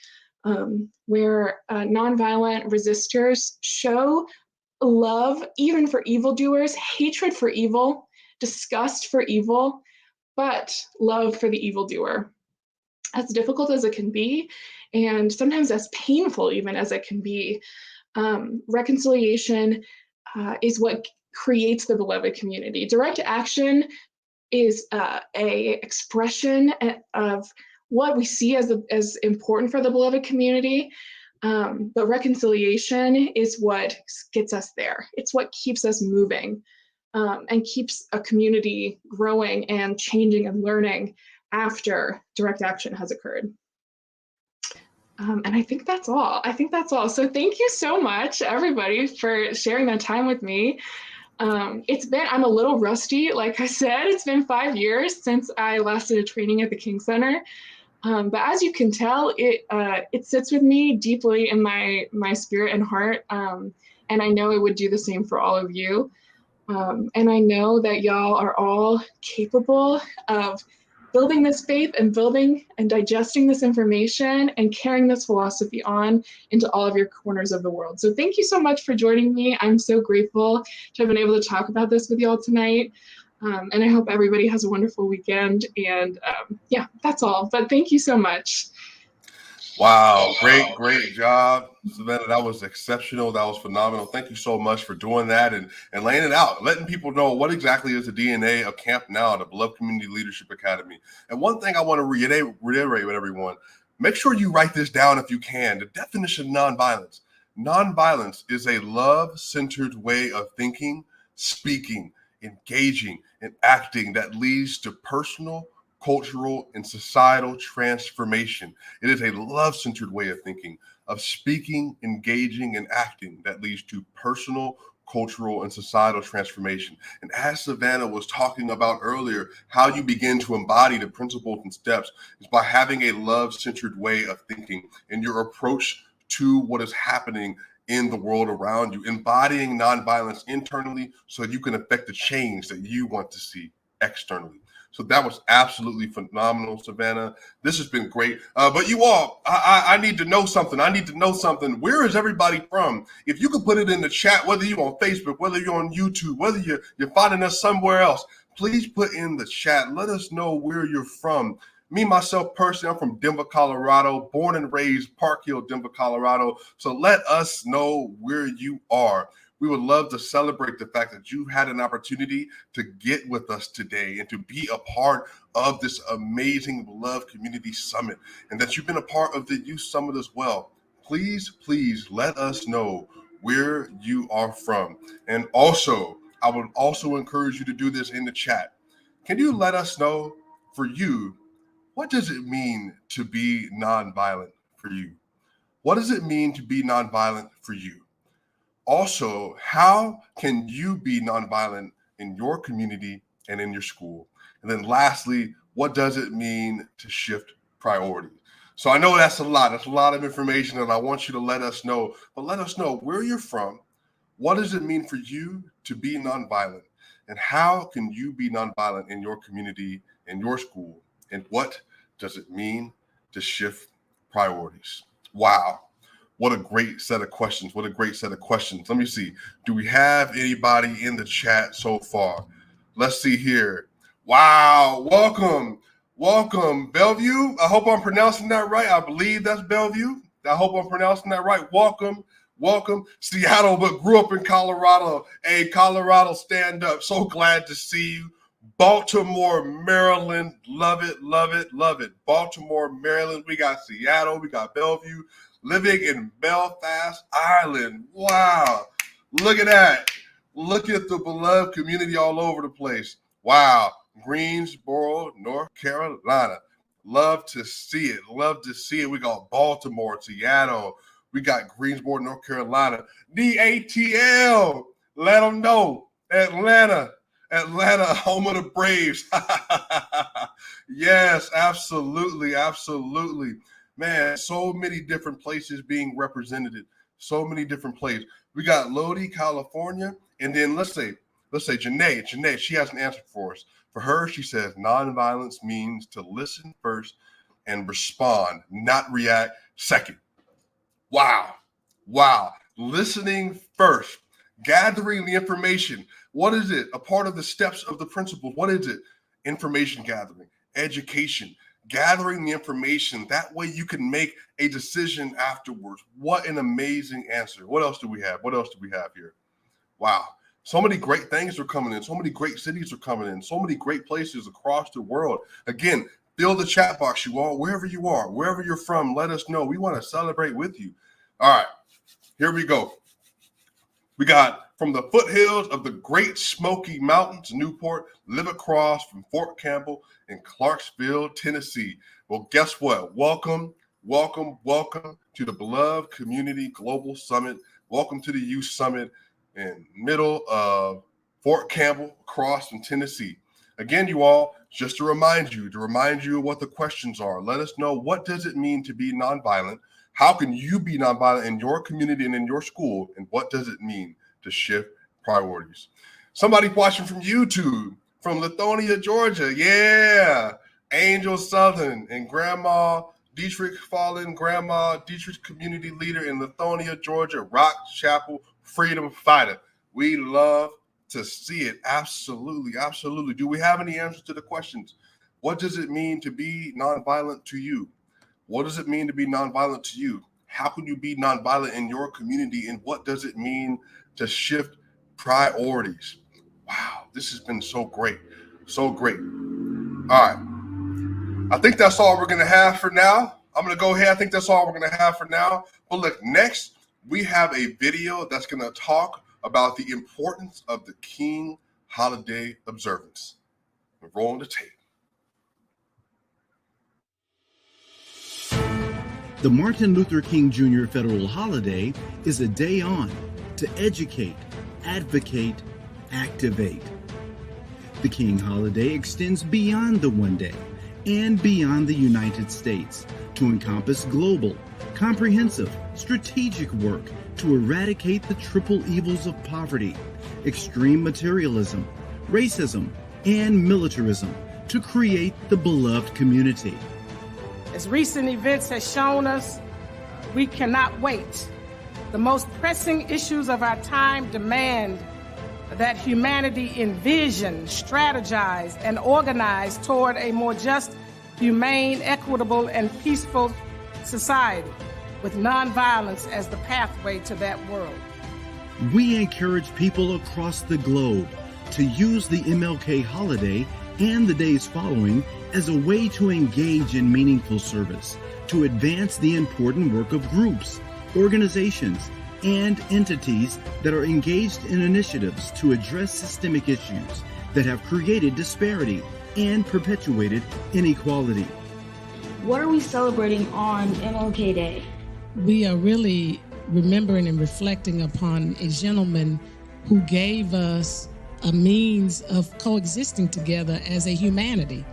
where nonviolent resistors show love even for evildoers, hatred for evil, disgust for evil, but love for the evildoer. As difficult as it can be, and sometimes as painful even as it can be, reconciliation is what creates the beloved community. Direct action is a expression of what we see as important for the beloved community, but reconciliation is what gets us there. It's what keeps us moving and keeps a community growing and changing and learning after direct action has occurred. And I think that's all. So thank you so much, everybody, for sharing that time with me. I'm a little rusty. Like I said, it's been 5 years since I last did a training at the King Center. But as you can tell, it sits with me deeply in my spirit and heart. And I know it would do the same for all of you. And I know that y'all are all capable of building this faith and building and digesting this information and carrying this philosophy on into all of your corners of the world. So thank you so much for joining me. I'm so grateful to have been able to talk about this with y'all tonight. And I hope everybody has a wonderful weekend. And that's all. But thank you so much. Wow, great job, Savannah. That was exceptional. That was phenomenal. Thank you so much for doing that and laying it out, letting people know what exactly is the DNA of Camp Now, the Beloved Community Leadership Academy. And one thing I want to reiterate with everyone, make sure you write this down if you can. The definition of nonviolence. Nonviolence is a love-centered way of thinking, speaking, engaging, and acting that leads to personal, cultural, and societal transformation. It is a love-centered way of thinking, of speaking, engaging, and acting that leads to personal, cultural, and societal transformation. And as Savannah was talking about earlier, how you begin to embody the principles and steps is by having a love-centered way of thinking in your approach to what is happening in the world around you, embodying nonviolence internally so that you can affect the change that you want to see externally. So that was absolutely phenomenal, Savannah. This has been great. But you all, I need to know something. Where is everybody from? If you could put it in the chat, whether you're on Facebook, whether you're on YouTube, whether you're finding us somewhere else, please put in the chat. Let us know where you're from. Me, myself, personally, I'm from Denver, Colorado, born and raised Park Hill, Denver, Colorado. So let us know where you are. We would love to celebrate the fact that you had an opportunity to get with us today and to be a part of this amazing Beloved Community Summit, and that you've been a part of the Youth Summit as well. Please let us know where you are from. And also, I would also encourage you to do this in the chat. Can you let us know, for you, what does it mean to be nonviolent for you? What does it mean to be nonviolent for you? Also, how can you be nonviolent in your community and in your school? And then lastly, what does it mean to shift priorities? So I know that's a lot. That's a lot of information, and I want you to let us know. But let us know where you're from. What does it mean for you to be nonviolent? And how can you be nonviolent in your community, in your school? And what does it mean to shift priorities? Wow. What a great set of questions. What a great set of questions. Let me see. Do we have anybody in the chat so far? Let's see here. Wow. Welcome, Bellevue. I hope I'm pronouncing that right. I believe that's Bellevue. I hope I'm pronouncing that right. Welcome. Seattle, but grew up in Colorado. Hey, Colorado, stand up. So glad to see you. Baltimore, Maryland. Love it. Baltimore, Maryland. We got Seattle. We got Bellevue. Living in Belfast, Ireland. Wow. Look at that. Look at the beloved community all over the place. Wow. Greensboro, North Carolina. Love to see it. We got Baltimore, Seattle. We got Greensboro, North Carolina. DATL. Let them know. Atlanta, home of the Braves. Yes, absolutely. Man, so many different places being represented. So many different places. We got Lodi, California. And then let's say Janae, she has an answer for us. For her, she says nonviolence means to listen first and respond, not react second. Wow. Listening first, gathering the information. What is it? A part of the steps of the principles. What is it? Information gathering, education, gathering the information. That way you can make a decision afterwards. What an amazing answer. What else do we have here? Wow. So many great things are coming in. So many great cities are coming in. So many great places across the world. Again, fill the chat box, you all, wherever you are, wherever you're from, let us know. We want to celebrate with you. All right, here we go. We got from the foothills of the Great Smoky Mountains, Newport, live across from Fort Campbell in Clarksville, Tennessee. Well, guess what? Welcome to the Beloved Community Global Summit. Welcome to the Youth Summit in middle of Fort Campbell, across from Tennessee. Again, you all, just to remind you of what the questions are. Let us know, what does it mean to be nonviolent? How can you be nonviolent in your community and in your school? And what does it mean to shift priorities? Somebody watching from YouTube, from Lithonia, Georgia. Yeah. Angel Southern and Grandma Dietrich Fallen, Grandma Dietrich community leader in Lithonia, Georgia, Rock Chapel freedom fighter. We love to see it. Absolutely. Do we have any answers to the questions? What does it mean to be nonviolent to you? What does it mean to be nonviolent to you? How can you be nonviolent in your community? And what does it mean to shift priorities? Wow, this has been so great. All right. I think that's all we're going to have for now. I'm going to go ahead. I think that's all we're going to have for now. But look, next, we have a video that's going to talk about the importance of the King holiday observance. We're rolling the tape. The Martin Luther King Jr. federal holiday is a day on to educate, advocate, activate. The King holiday extends beyond the one day and beyond the United States to encompass global, comprehensive, strategic work to eradicate the triple evils of poverty, extreme materialism, racism, and militarism to create the beloved community. As recent events have shown us, we cannot wait. The most pressing issues of our time demand that humanity envision, strategize, and organize toward a more just, humane, equitable, and peaceful society with nonviolence as the pathway to that world. We encourage people across the globe to use the MLK holiday and the days following as a way to engage in meaningful service, to advance the important work of groups, organizations, and entities that are engaged in initiatives to address systemic issues that have created disparity and perpetuated inequality. What are we celebrating on MLK Day? We are really remembering and reflecting upon a gentleman who gave us a means of coexisting together as a humanity.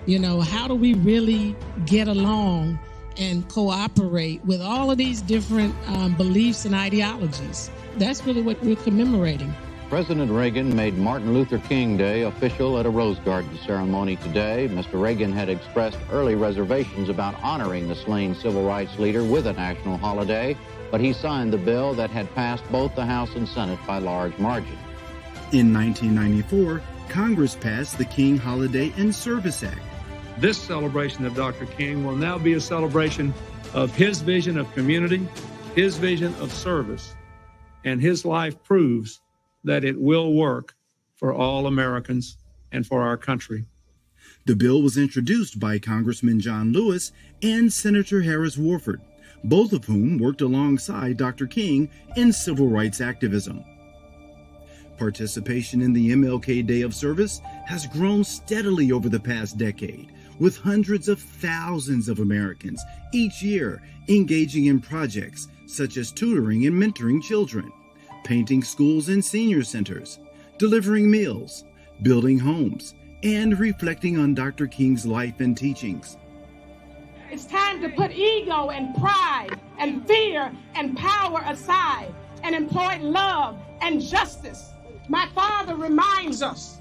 You know, how do we really get along and cooperate with all of these different beliefs and ideologies? That's really what we're commemorating. President Reagan made Martin Luther King Day official at a Rose Garden ceremony today. Mr. Reagan had expressed early reservations about honoring the slain civil rights leader with a national holiday, but he signed the bill that had passed both the House and Senate by large margin. In 1994, Congress passed the King Holiday and Service Act. This celebration of Dr. King will now be a celebration of his vision of community, his vision of service, and his life proves that it will work for all Americans and for our country. The bill was introduced by Congressman John Lewis and Senator Harris Warford, both of whom worked alongside Dr. King in civil rights activism. Participation in the MLK Day of Service has grown steadily over the past decade, with hundreds of thousands of Americans each year engaging in projects such as tutoring and mentoring children, painting schools and senior centers, delivering meals, building homes, and reflecting on Dr. King's life and teachings. It's time to put ego and pride and fear and power aside and employ love and justice. My father reminds us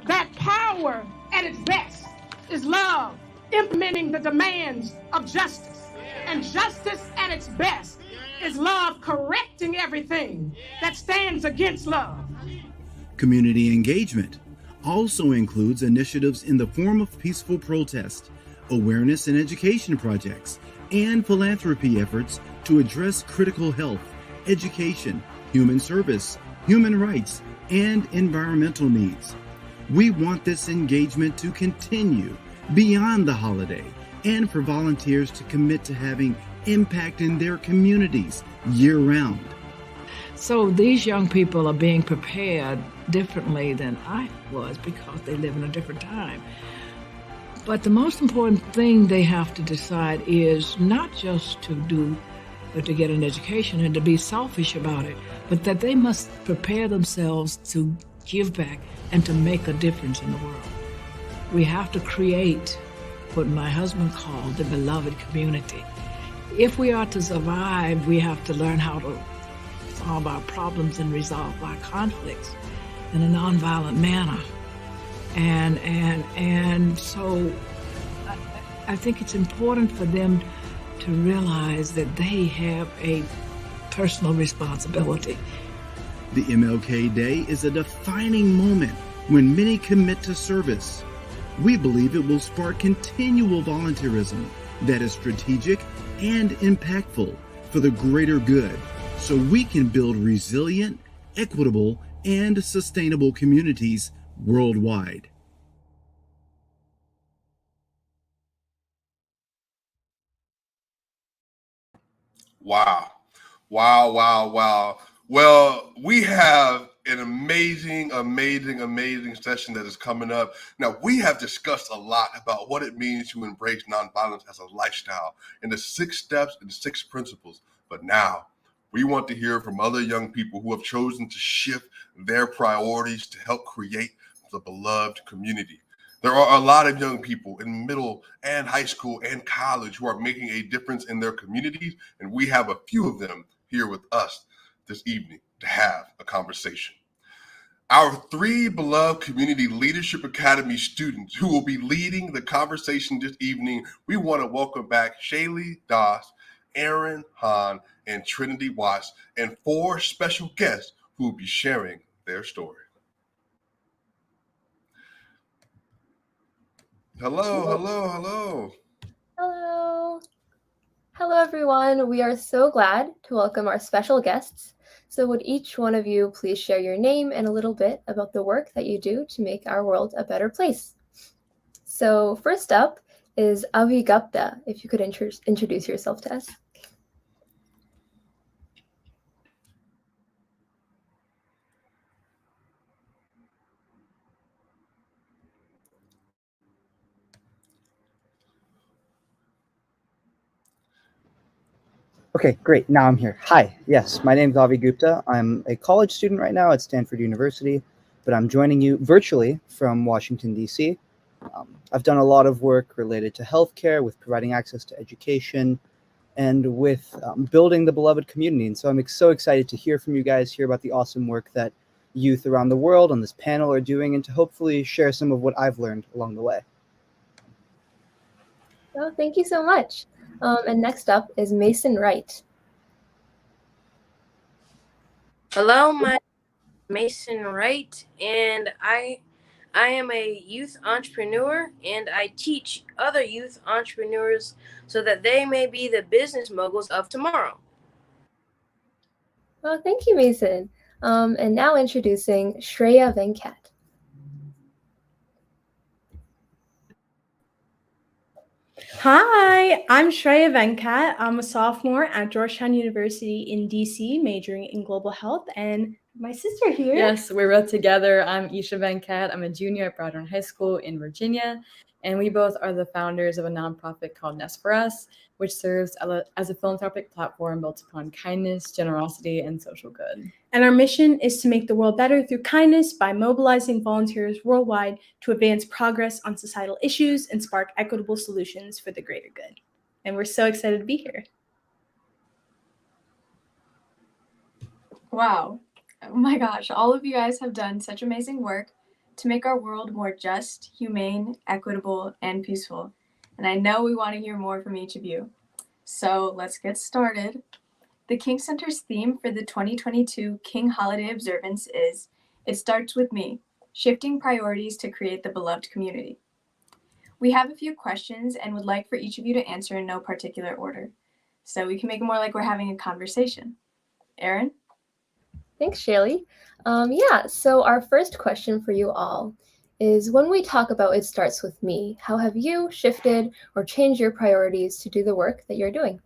that power at its best is love, implementing the demands of justice. And justice at its best is love correcting everything that stands against love. Community engagement also includes initiatives in the form of peaceful protest, awareness and education projects, and philanthropy efforts to address critical health, education, human service, human rights, and environmental needs. We want this engagement to continue beyond the holiday and for volunteers to commit to having impact in their communities year-round. So these young people are being prepared differently than I was because they live in a different time. But the most important thing they have to decide is not just to get an education and to be selfish about it, but that they must prepare themselves to give back and to make a difference in the world. We have to create what my husband called the beloved community. If we are to survive, we have to learn how to solve our problems and resolve our conflicts in a nonviolent manner. And so I think it's important for them to realize that they have a personal responsibility. The MLK Day is a defining moment when many commit to service. We believe it will spark continual volunteerism that is strategic and impactful for the greater good, so we can build resilient, equitable, and sustainable communities worldwide. Wow. Wow, wow, wow. Well, we have an amazing session that is coming up. Now, we have discussed a lot about what it means to embrace nonviolence as a lifestyle and the 6 steps and 6 principles. But now we want to hear from other young people who have chosen to shift their priorities to help create the beloved community. There are a lot of young people in middle and high school and college who are making a difference in their communities, and we have a few of them here with us this evening to have a conversation. Our 3 beloved Community Leadership Academy students who will be leading the conversation this evening, we want to welcome back Shaylee Doss, Aaron Hahn, and Trinity Watts, and 4 special guests who will be sharing their story. Hello. Hello, everyone. We are so glad to welcome our special guests. So would each one of you please share your name and a little bit about the work that you do to make our world a better place? So first up is Avi Gupta, if you could introduce yourself to us. Okay, great. Now I'm here. Hi. Yes, my name is Avi Gupta. I'm a college student right now at Stanford University, but I'm joining you virtually from Washington, D.C. I've done a lot of work related to healthcare, with providing access to education, and with building the beloved community. And so I'm so excited to hear from you guys, hear about the awesome work that youth around the world on this panel are doing, and to hopefully share some of what I've learned along the way. Well, thank you so much. And next up is Mason Wright. Hello, my name is Mason Wright, and I am a youth entrepreneur, and I teach other youth entrepreneurs so that they may be the business moguls of tomorrow. Well, thank you, Mason. And now introducing Shreya Venkat. Hi, I'm Shreya Venkat. I'm a sophomore at Georgetown University in DC, majoring in global health, and my sister here. Yes, we read together. I'm Isha Venkat. I'm a junior at Broadway High School in Virginia, and we both are the founders of a nonprofit called Nest for Us, which serves as a philanthropic platform built upon kindness, generosity, and social good. And our mission is to make the world better through kindness by mobilizing volunteers worldwide to advance progress on societal issues and spark equitable solutions for the greater good. And we're so excited to be here. Wow. Oh my gosh, all of you guys have done such amazing work to make our world more just, humane, equitable, and peaceful. And I know we want to hear more from each of you. So let's get started. The King Center's theme for the 2022 King Holiday Observance is "It Starts With Me, Shifting Priorities to Create the Beloved Community." We have a few questions and would like for each of you to answer in no particular order, so we can make it more like we're having a conversation. Erin? Thanks, Shaylee. So our first question for you all is, when we talk about "it starts with me," how have you shifted or changed your priorities to do the work that you're doing?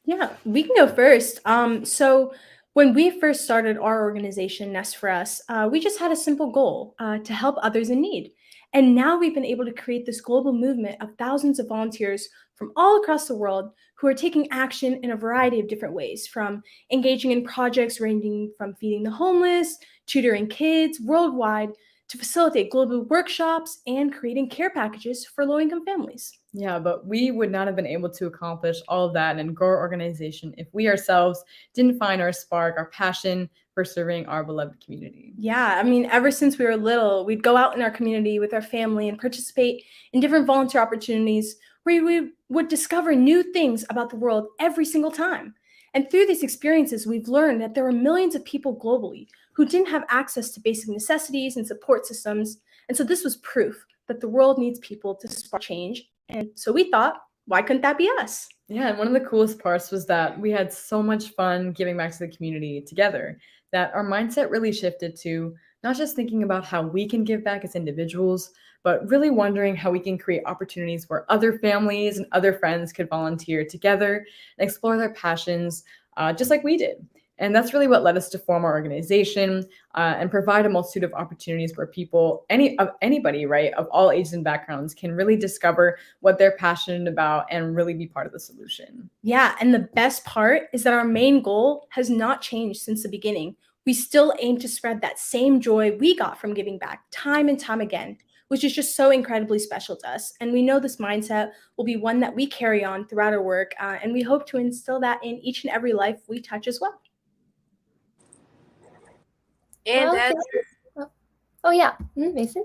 Yeah, we can go first. So when we first started our organization, Nest for Us, we just had a simple goal to help others in need. And now we've been able to create this global movement of thousands of volunteers from all across the world who are taking action in a variety of different ways, from engaging in projects ranging from feeding the homeless, tutoring kids worldwide, to facilitate global workshops and creating care packages for low-income families. Yeah, but we would not have been able to accomplish all of that and grow our organization if we ourselves didn't find our spark, our passion for serving our beloved community. Yeah, I mean, ever since we were little, we'd go out in our community with our family and participate in different volunteer opportunities where we would discover new things about the world every single time. And through these experiences, we've learned that there are millions of people globally who didn't have access to basic necessities and support systems. And so this was proof that the world needs people to spark change. And so we thought, why couldn't that be us? Yeah, and one of the coolest parts was that we had so much fun giving back to the community together, that our mindset really shifted to not just thinking about how we can give back as individuals, but really wondering how we can create opportunities where other families and other friends could volunteer together and explore their passions just like we did. And that's really what led us to form our organization and provide a multitude of opportunities where people, anybody, right, of all ages and backgrounds can really discover what they're passionate about and really be part of the solution. Yeah, and the best part is that our main goal has not changed since the beginning. We still aim to spread that same joy we got from giving back time and time again, which is just so incredibly special to us. And we know this mindset will be one that we carry on throughout our work, and we hope to instill that in each and every life we touch as well. And Mason?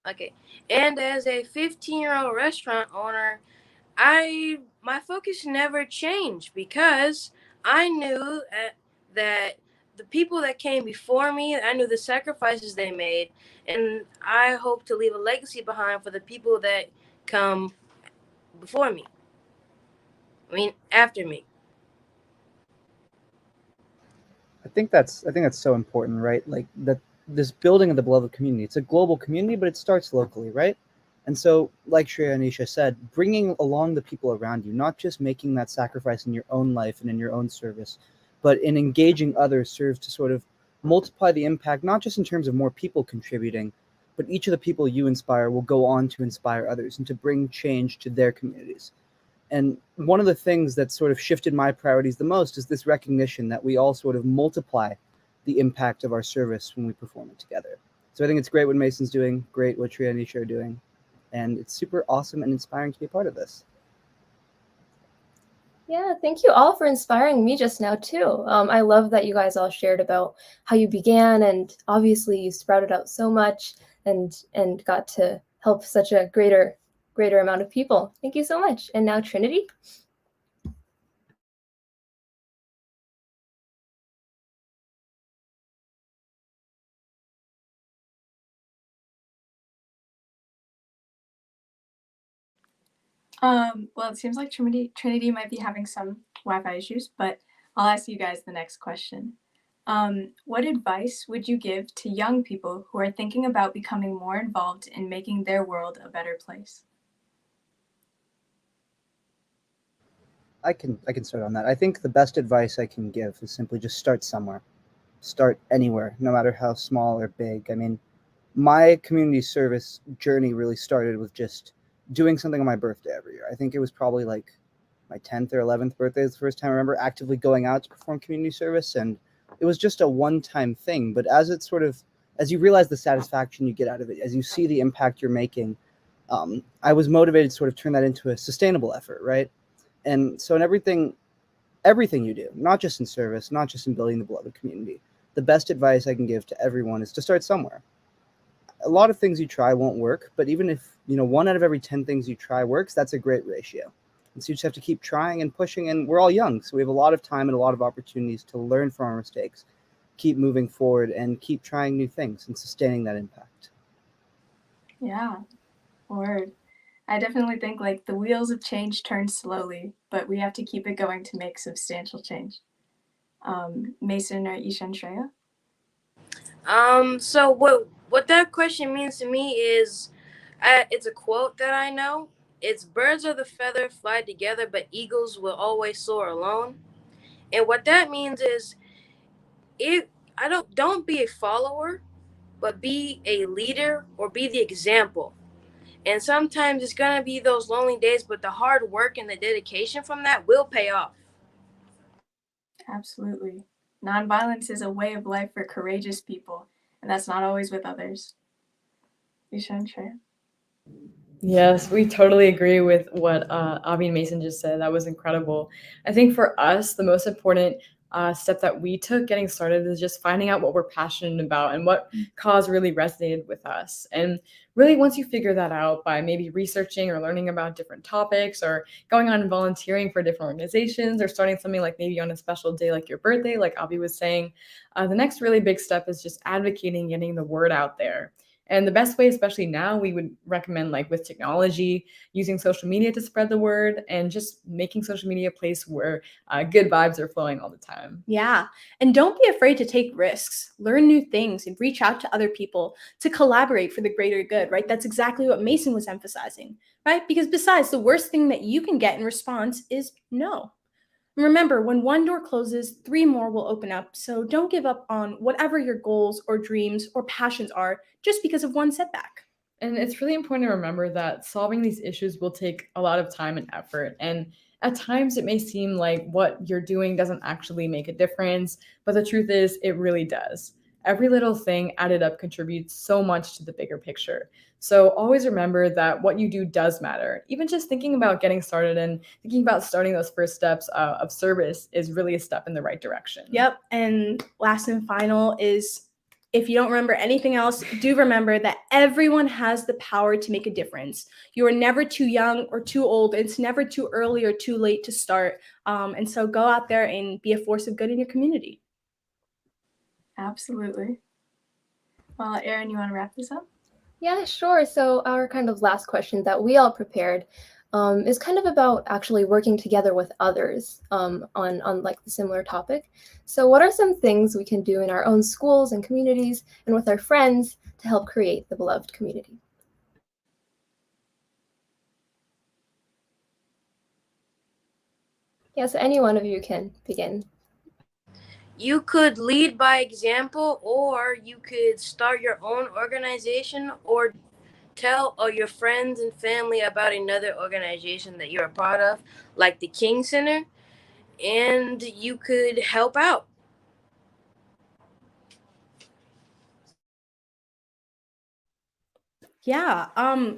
Okay. And as a 15-year-old restaurant owner, my focus never changed because I knew that the people that came before me, I knew the sacrifices they made, and I hope to leave a legacy behind for the people that come before me. After me. I think that's so important, right? Like that this building of the beloved community. It's a global community, but it starts locally, right? And so, like Shreya and Isha said, bringing along the people around you, not just making that sacrifice in your own life and in your own service, but in engaging others serves to sort of multiply the impact, not just in terms of more people contributing, but each of the people you inspire will go on to inspire others and to bring change to their communities. And one of the things that sort of shifted my priorities the most is this recognition that we all sort of multiply the impact of our service when we perform it together. So I think it's great what Mason's doing, great what Shreya and Isha are doing, and it's super awesome and inspiring to be a part of this. Yeah, thank you all for inspiring me just now too. I love that you guys all shared about how you began, and obviously you sprouted out so much and got to help such a greater amount of people. Thank you so much. And now Trinity. Well, it seems like Trinity might be having some Wi-Fi issues, but I'll ask you guys the next question. What advice would you give to young people who are thinking about becoming more involved in making their world a better place? I can start on that. I think the best advice I can give is simply just start somewhere. Start anywhere, no matter how small or big. I mean, my community service journey really started with just doing something on my birthday every year. I think it was probably like my 10th or 11th birthday is the first time I remember actively going out to perform community service, and it was just a one-time thing. But as you realize the satisfaction you get out of it, as you see the impact you're making, I was motivated to sort of turn that into a sustainable effort, right? And so in everything you do, not just in service, not just in building the beloved community, the best advice I can give to everyone is to start somewhere. A lot of things you try won't work, but even if, 1 out of every 10 things you try works, that's a great ratio. And so you just have to keep trying and pushing, and we're all young, so we have a lot of time and a lot of opportunities to learn from our mistakes, keep moving forward, and keep trying new things and sustaining that impact. Yeah, word. I definitely think like the wheels of change turn slowly, but we have to keep it going to make substantial change. Mason or Isha and Shreya? So what that question means to me is, it's a quote that I know. It's birds of the feather fly together, but eagles will always soar alone. And what that means is, if I don't be a follower, but be a leader or be the example. And sometimes it's gonna be those lonely days, but the hard work and the dedication from that will pay off. Absolutely. Nonviolence is a way of life for courageous people, and that's not always with others. Isha and Shreya? Yes, we totally agree with what Avi and Mason just said. That was incredible. I think for us, the most important step that we took getting started is just finding out what we're passionate about and what cause really resonated with us. And really, once you figure that out by maybe researching or learning about different topics or going on and volunteering for different organizations or starting something like maybe on a special day like your birthday, like Avi was saying, the next really big step is just advocating, getting the word out there. And the best way, especially now, we would recommend like with technology, using social media to spread the word and just making social media a place where good vibes are flowing all the time. Yeah. And don't be afraid to take risks, learn new things, and reach out to other people to collaborate for the greater good, right? That's exactly what Mason was emphasizing, right? Because besides, the worst thing that you can get in response is no. Remember, when one door closes, 3 more will open up. So don't give up on whatever your goals or dreams or passions are just because of one setback. And it's really important to remember that solving these issues will take a lot of time and effort. And at times it may seem like what you're doing doesn't actually make a difference, but the truth is, it really does. Every little thing added up contributes so much to the bigger picture. So always remember that what you do does matter. Even just thinking about getting started and thinking about starting those first steps of service is really a step in the right direction. Yep. And last and final is, if you don't remember anything else, do remember that everyone has the power to make a difference. You are never too young or too old. It's never too early or too late to start. And so go out there and be a force of good in your community. Absolutely. Well, Erin, you want to wrap this up? Yeah, sure. So our kind of last question that we all prepared is kind of about actually working together with others on like the similar topic. So what are some things we can do in our own schools and communities and with our friends to help create the beloved community? Yeah, so any one of you can begin. You could lead by example, or you could start your own organization, or tell all your friends and family about another organization that you're a part of, like the King Center, and you could help out. Yeah,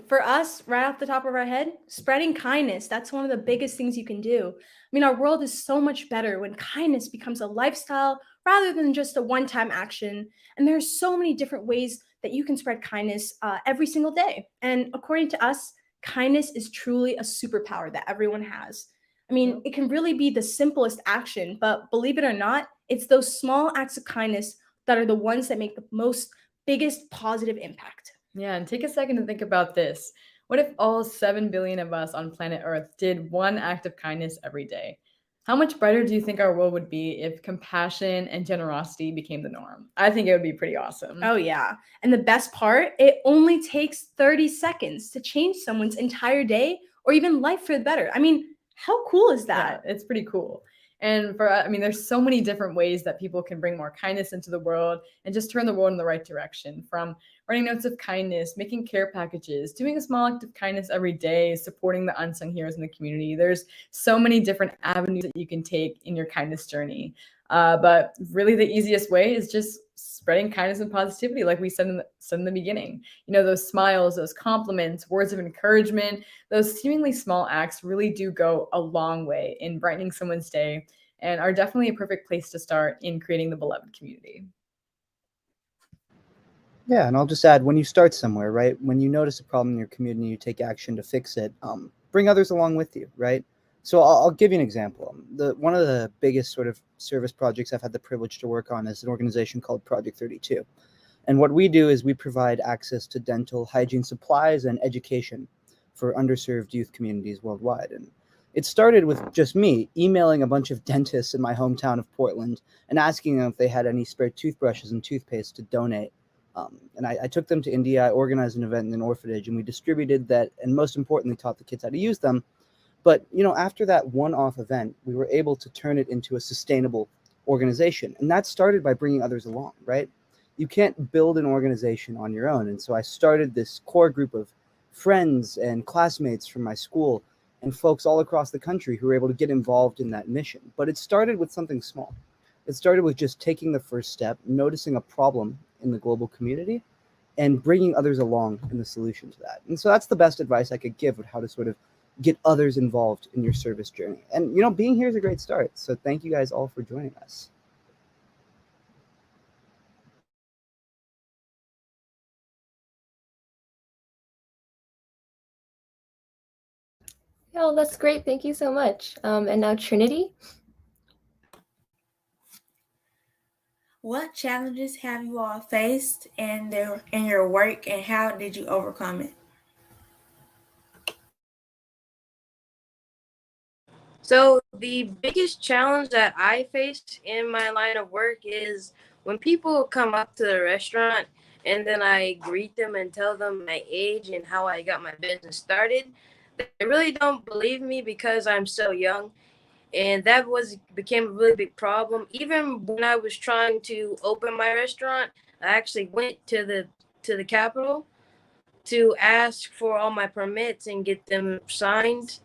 for us, right off the top of our head, spreading kindness, that's one of the biggest things you can do. I mean, our world is so much better when kindness becomes a lifestyle rather than just a one-time action. And there's so many different ways that you can spread kindness every single day. And according to us, kindness is truly a superpower that everyone has. I mean, it can really be the simplest action, but believe it or not, it's those small acts of kindness that are the ones that make the most biggest positive impact. Yeah, and take a second to think about this. What if all 7 billion of us on planet Earth did one act of kindness every day? How much brighter do you think our world would be if compassion and generosity became the norm? I think it would be pretty awesome. Oh, yeah. And the best part, it only takes 30 seconds to change someone's entire day or even life for the better. I mean, how cool is that? Yeah, it's pretty cool. And I mean, there's so many different ways that people can bring more kindness into the world and just turn the world in the right direction. From writing notes of kindness, making care packages, doing a small act of kindness every day, supporting the unsung heroes in the community. There's so many different avenues that you can take in your kindness journey. But really, the easiest way is just spreading kindness and positivity, like we said in the beginning. You know, those smiles, those compliments, words of encouragement, those seemingly small acts really do go a long way in brightening someone's day and are definitely a perfect place to start in creating the beloved community. Yeah, and I'll just add, when you start somewhere, right? When you notice a problem in your community, you take action to fix it. Bring others along with you, right? So I'll give you an example. One of the biggest sort of service projects I've had the privilege to work on is an organization called Project 32. And what we do is we provide access to dental hygiene supplies and education for underserved youth communities worldwide. And it started with just me emailing a bunch of dentists in my hometown of Portland and asking them if they had any spare toothbrushes and toothpaste to donate. And I took them to India. I organized an event in an orphanage, and we distributed that, and most importantly, taught the kids how to use them. But, you know, after that one-off event, we were able to turn it into a sustainable organization. And that started by bringing others along, right? You can't build an organization on your own. And so I started this core group of friends and classmates from my school and folks all across the country who were able to get involved in that mission. But it started with something small. It started with just taking the first step, noticing a problem in the global community, and bringing others along in the solution to that. And so that's the best advice I could give of how to sort of get others involved in your service journey. And, you know, being here is a great start. So thank you guys all for joining us. Oh, that's great. Thank you so much. And now Trinity. What challenges have you all faced in your work, and how did you overcome it? So the biggest challenge that I faced in my line of work is when people come up to the restaurant and then I greet them and tell them my age and how I got my business started. They really don't believe me because I'm so young. And that became a really big problem. Even when I was trying to open my restaurant, I actually went to the Capitol to ask for all my permits and get them signed.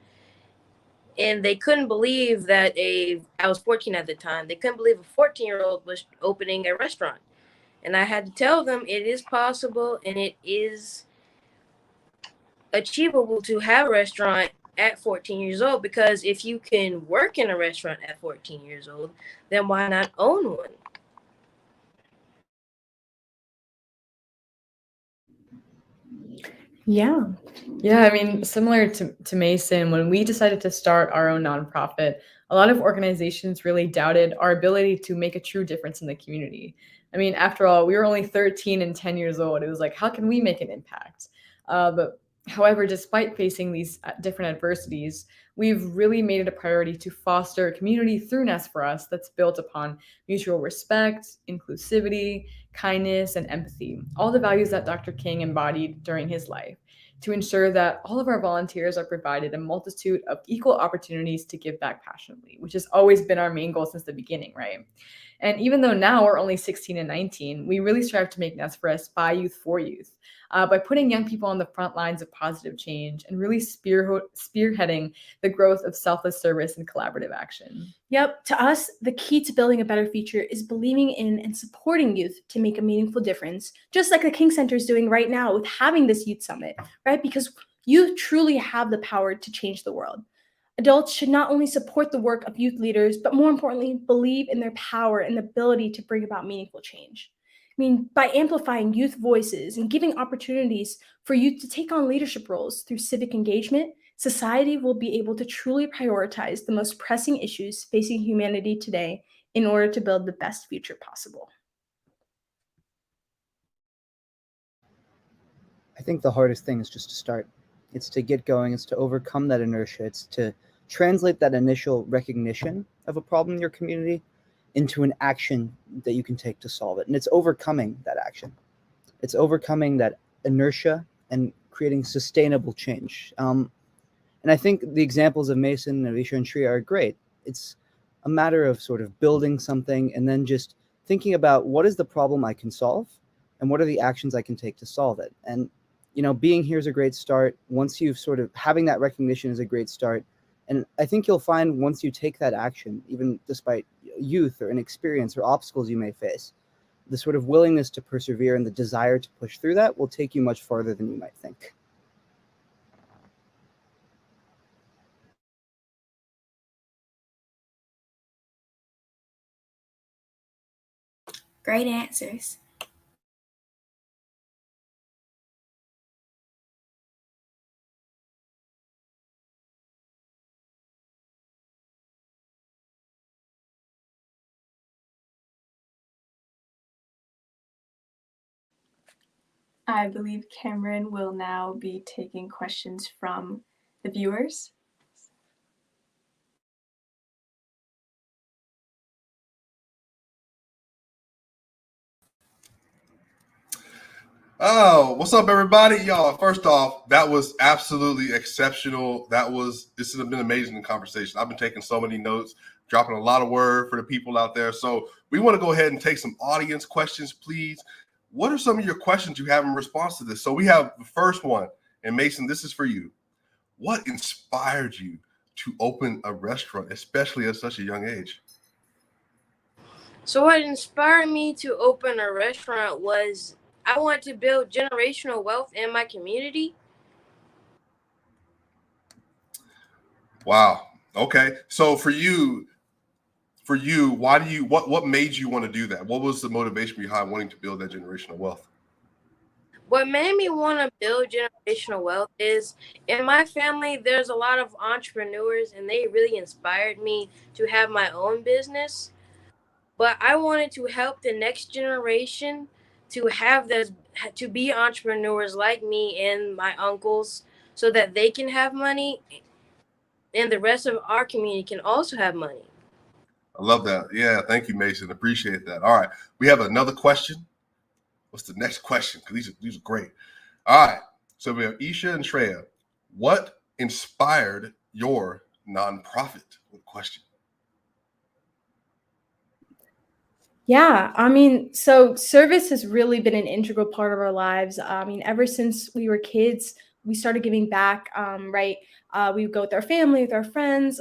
And they couldn't believe that I was 14 at the time. They couldn't believe a 14-year-old was opening a restaurant. And I had to tell them it is possible and it is achievable to have a restaurant at 14 years old, because if you can work in a restaurant at 14 years old, then why not own one? Yeah. Yeah, I mean, similar to Mason, when we decided to start our own nonprofit, a lot of organizations really doubted our ability to make a true difference in the community. I mean, after all, we were only 13 and 10 years old. It was like, how can we make an impact? But however, despite facing these different adversities, we've really made it a priority to foster a community through Nest for Us that's built upon mutual respect, inclusivity, kindness, and empathy, all the values that Dr. King embodied during his life, to ensure that all of our volunteers are provided a multitude of equal opportunities to give back passionately, which has always been our main goal since the beginning, right? And even though now we're only 16 and 19, we really strive to make Nest for Us by youth for youth. by putting young people on the front lines of positive change and really spearheading the growth of selfless service and collaborative action. Yep, to us, the key to building a better future is believing in and supporting youth to make a meaningful difference, just like the King Center is doing right now with having this youth summit, right? Because youth truly have the power to change the world. Adults should not only support the work of youth leaders, but more importantly, believe in their power and ability to bring about meaningful change. I mean, by amplifying youth voices and giving opportunities for youth to take on leadership roles through civic engagement, society will be able to truly prioritize the most pressing issues facing humanity today in order to build the best future possible. I think the hardest thing is just to start. It's to get going. It's to overcome that inertia. It's to translate that initial recognition of a problem in your community into an action that you can take to solve it. And it's overcoming that action. It's overcoming that inertia and creating sustainable change. And I think the examples of Mason, Avisha, and Shreya are great. It's a matter of sort of building something and then just thinking about what is the problem I can solve and what are the actions I can take to solve it. And, you know, being here is a great start. Once you've sort of having that recognition is a great start. And I think you'll find once you take that action, even despite youth or inexperience or obstacles you may face, the sort of willingness to persevere and the desire to push through that will take you much farther than you might think. Great answers. I believe Cameron will now be taking questions from the viewers. Oh, what's up, everybody? Y'all, first off, that was absolutely exceptional. This has been an amazing conversation. I've been taking so many notes, dropping a lot of word for the people out there. So we want to go ahead and take some audience questions, please. What are some of your questions you have in response to this? So we have the first one, and Mason, this is for you. What inspired you to open a restaurant, especially at such a young age? So what inspired me to open a restaurant was I want to build generational wealth in my community. Wow. Okay. So for you, what made you want to do that? What was the motivation behind wanting to build that generational wealth? What made me want to build generational wealth is in my family, there's a lot of entrepreneurs and they really inspired me to have my own business. But I wanted to help the next generation to be entrepreneurs like me and my uncles so that they can have money and the rest of our community can also have money. I love that. Yeah, thank you, Mason. Appreciate that. All right, we have another question. What's the next question? Because these are great. All right, so we have Isha and Shreya. What inspired your nonprofit? Good question. Yeah, I mean, so service has really been an integral part of our lives. I mean, ever since we were kids, we started giving back, right? We would go with our family, with our friends,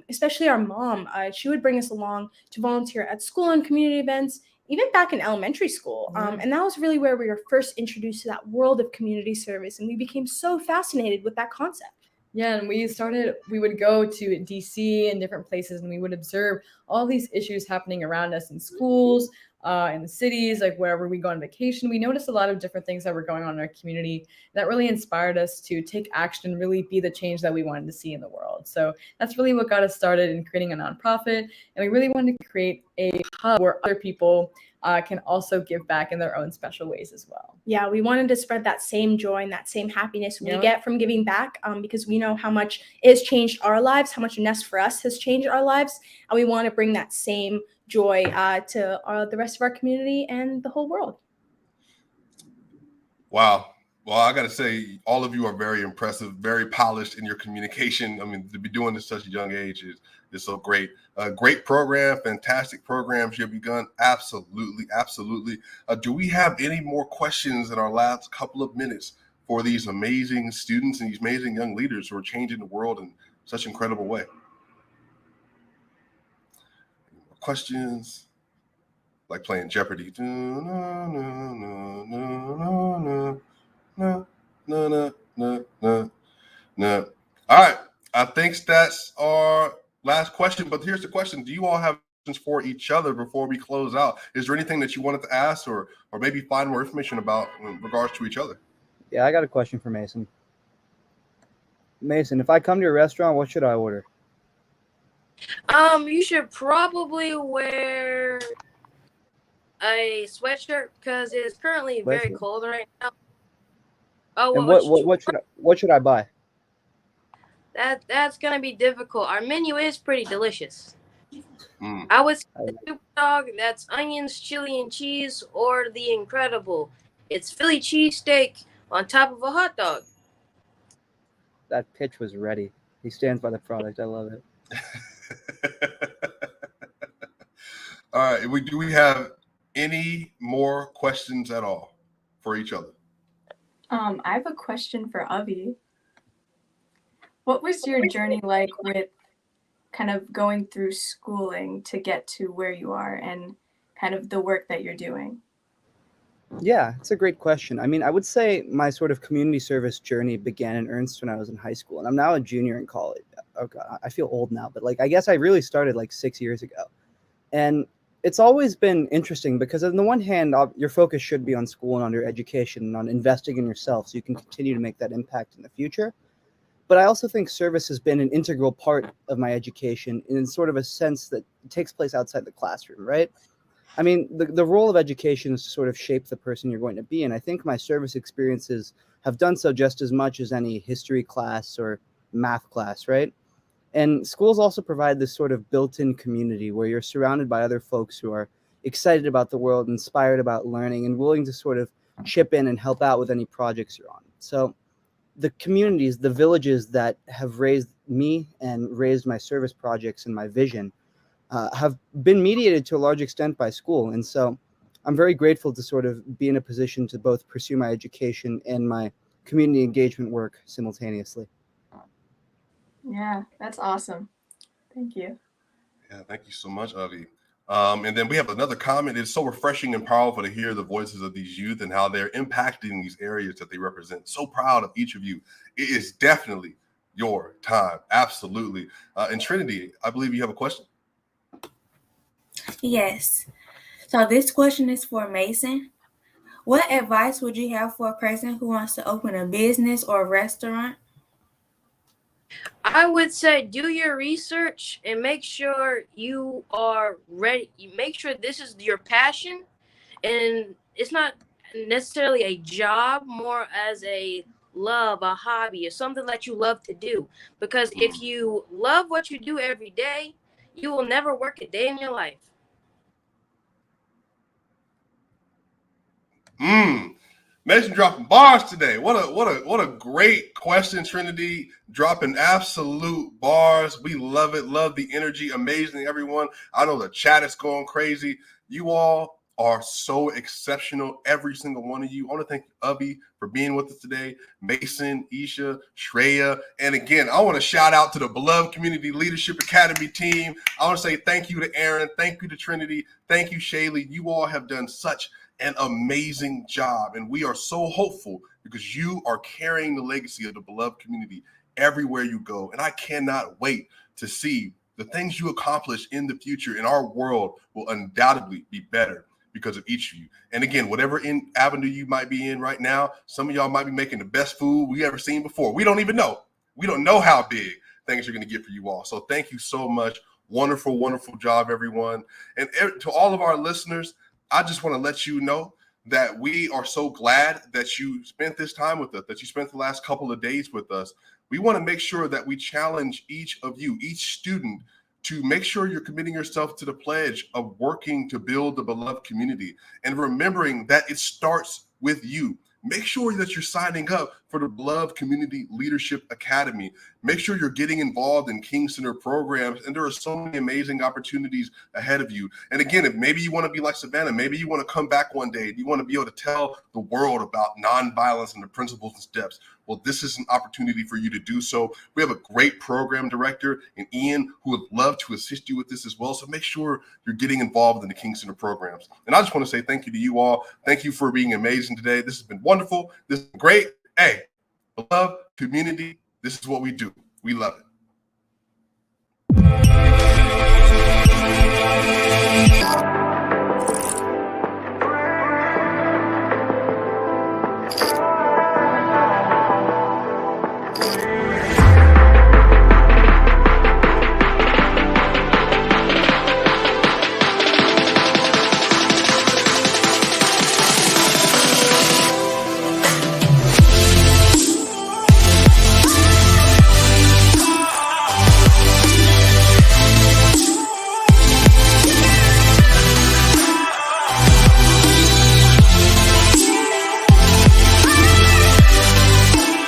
especially our mom. She would bring us along to volunteer at school and community events, even back in elementary school. And that was really where we were first introduced to that world of community service. And we became so fascinated with that concept. Yeah, and we would go to DC and different places and we would observe all these issues happening around us in schools, in the cities, like wherever we go on vacation. We noticed a lot of different things that were going on in our community that really inspired us to take action and really be the change that we wanted to see in the world. So that's really what got us started in creating a nonprofit. And we really wanted to create a hub where other people can also give back in their own special ways as well. Yeah, we wanted to spread that same joy and that same happiness we get from giving back, because we know how much it has changed our lives, how much Nest for Us has changed our lives, and we want to bring that same joy to the rest of our community and the whole world. Wow. Well, I got to say, all of you are very impressive, very polished in your communication. I mean, to be doing this at such a young age is is so great. Great program, fantastic programs you have begun. Absolutely, absolutely. Do we have any more questions in our last couple of minutes for these amazing students and these amazing young leaders who are changing the world in such an incredible way? Questions? Like playing Jeopardy. No. All right. I think that's our last question, but here's the question. Do you all have questions for each other before we close out? Is there anything that you wanted to ask or maybe find more information about in regards to each other? Yeah, I got a question for Mason. Mason, if I come to your restaurant, what should I order? You should probably wear a sweatshirt because it's currently very cold right now. Oh, and well, what should I buy? That's gonna be difficult. Our menu is pretty delicious. I would say the super dog, that's onions, chili, and cheese, or the incredible. It's Philly cheesesteak on top of a hot dog. That pitch was ready. He stands by the product. I love it. All right. Do we have any more questions at all for each other? I have a question for Avi. What was your journey like with kind of going through schooling to get to where you are and kind of the work that you're doing? Yeah, it's a great question. I mean, I would say my sort of community service journey began in earnest when I was in high school, and I'm now a junior in college. Oh God, I feel old now, but like, I guess I really started like 6 years ago. And it's always been interesting because on the one hand, your focus should be on school and on your education and on investing in yourself so you can continue to make that impact in the future. But I also think service has been an integral part of my education in sort of a sense that it takes place outside the classroom, right? I mean, the role of education is to sort of shape the person you're going to be. And I think my service experiences have done so just as much as any history class or math class, right? And schools also provide this sort of built-in community where you're surrounded by other folks who are excited about the world, inspired about learning, and willing to sort of chip in and help out with any projects you're on. So the communities, the villages that have raised me and raised my service projects and my vision have been mediated to a large extent by school. And so I'm very grateful to sort of be in a position to both pursue my education and my community engagement work simultaneously. Yeah, that's awesome. Thank you. Yeah, thank you so much, Avi. And then we have another comment. It's so refreshing and powerful to hear the voices of these youth and how they're impacting these areas that they represent. So proud of each of you. It is definitely your time. Absolutely. And Trinity, I believe you have a question. Yes. So this question is for Mason. What advice would you have for a person who wants to open a business or a restaurant? I would say do your research and make sure you are ready. You make sure this is your passion and it's not necessarily a job, more as a love, a hobby, or something that you love to do. Because if you love what you do every day, you will never work a day in your life. Mason dropping bars today. What a great question, Trinity. Dropping absolute bars. We love it. Love the energy. Amazing, everyone. I know the chat is going crazy. You all are so exceptional, every single one of you. I want to thank Avi for being with us today, Mason, Isha, Shreya. And again, I want to shout out to the Beloved Community Leadership Academy team. I want to say thank you to Aaron. Thank you to Trinity. Thank you, Shaylee. You all have done such an amazing job. And we are so hopeful because you are carrying the legacy of the Beloved Community everywhere you go. And I cannot wait to see the things you accomplish in the future. And our world will undoubtedly be better because of each of you. And again, whatever avenue you might be in right now, some of y'all might be making the best food we ever seen before. We don't even know. We don't know how big things are going to get for you all. So thank you so much. Wonderful, wonderful job, everyone. And to all of our listeners, I just want to let you know that we are so glad that you spent this time with us, that you spent the last couple of days with us. We want to make sure that we challenge each of you, each student, to make sure you're committing yourself to the pledge of working to build the Beloved Community and remembering that it starts with you. make sure that you're signing up for the Beloved Community Leadership Academy. Make sure you're getting involved in King Center programs, and there are so many amazing opportunities ahead of you. And again, if maybe you want to be like Savannah, maybe you want to come back one day and you want to be able to tell the world about nonviolence and the principles and steps, well, this is an opportunity for you to do so. We have a great program director in Ian who would love to assist you with this as well. So make sure you're getting involved in the King Center programs. And I just want to say thank you to you all. Thank you for being amazing today. This has been wonderful. This is great. Hey, love, community, this is what we do. We love it.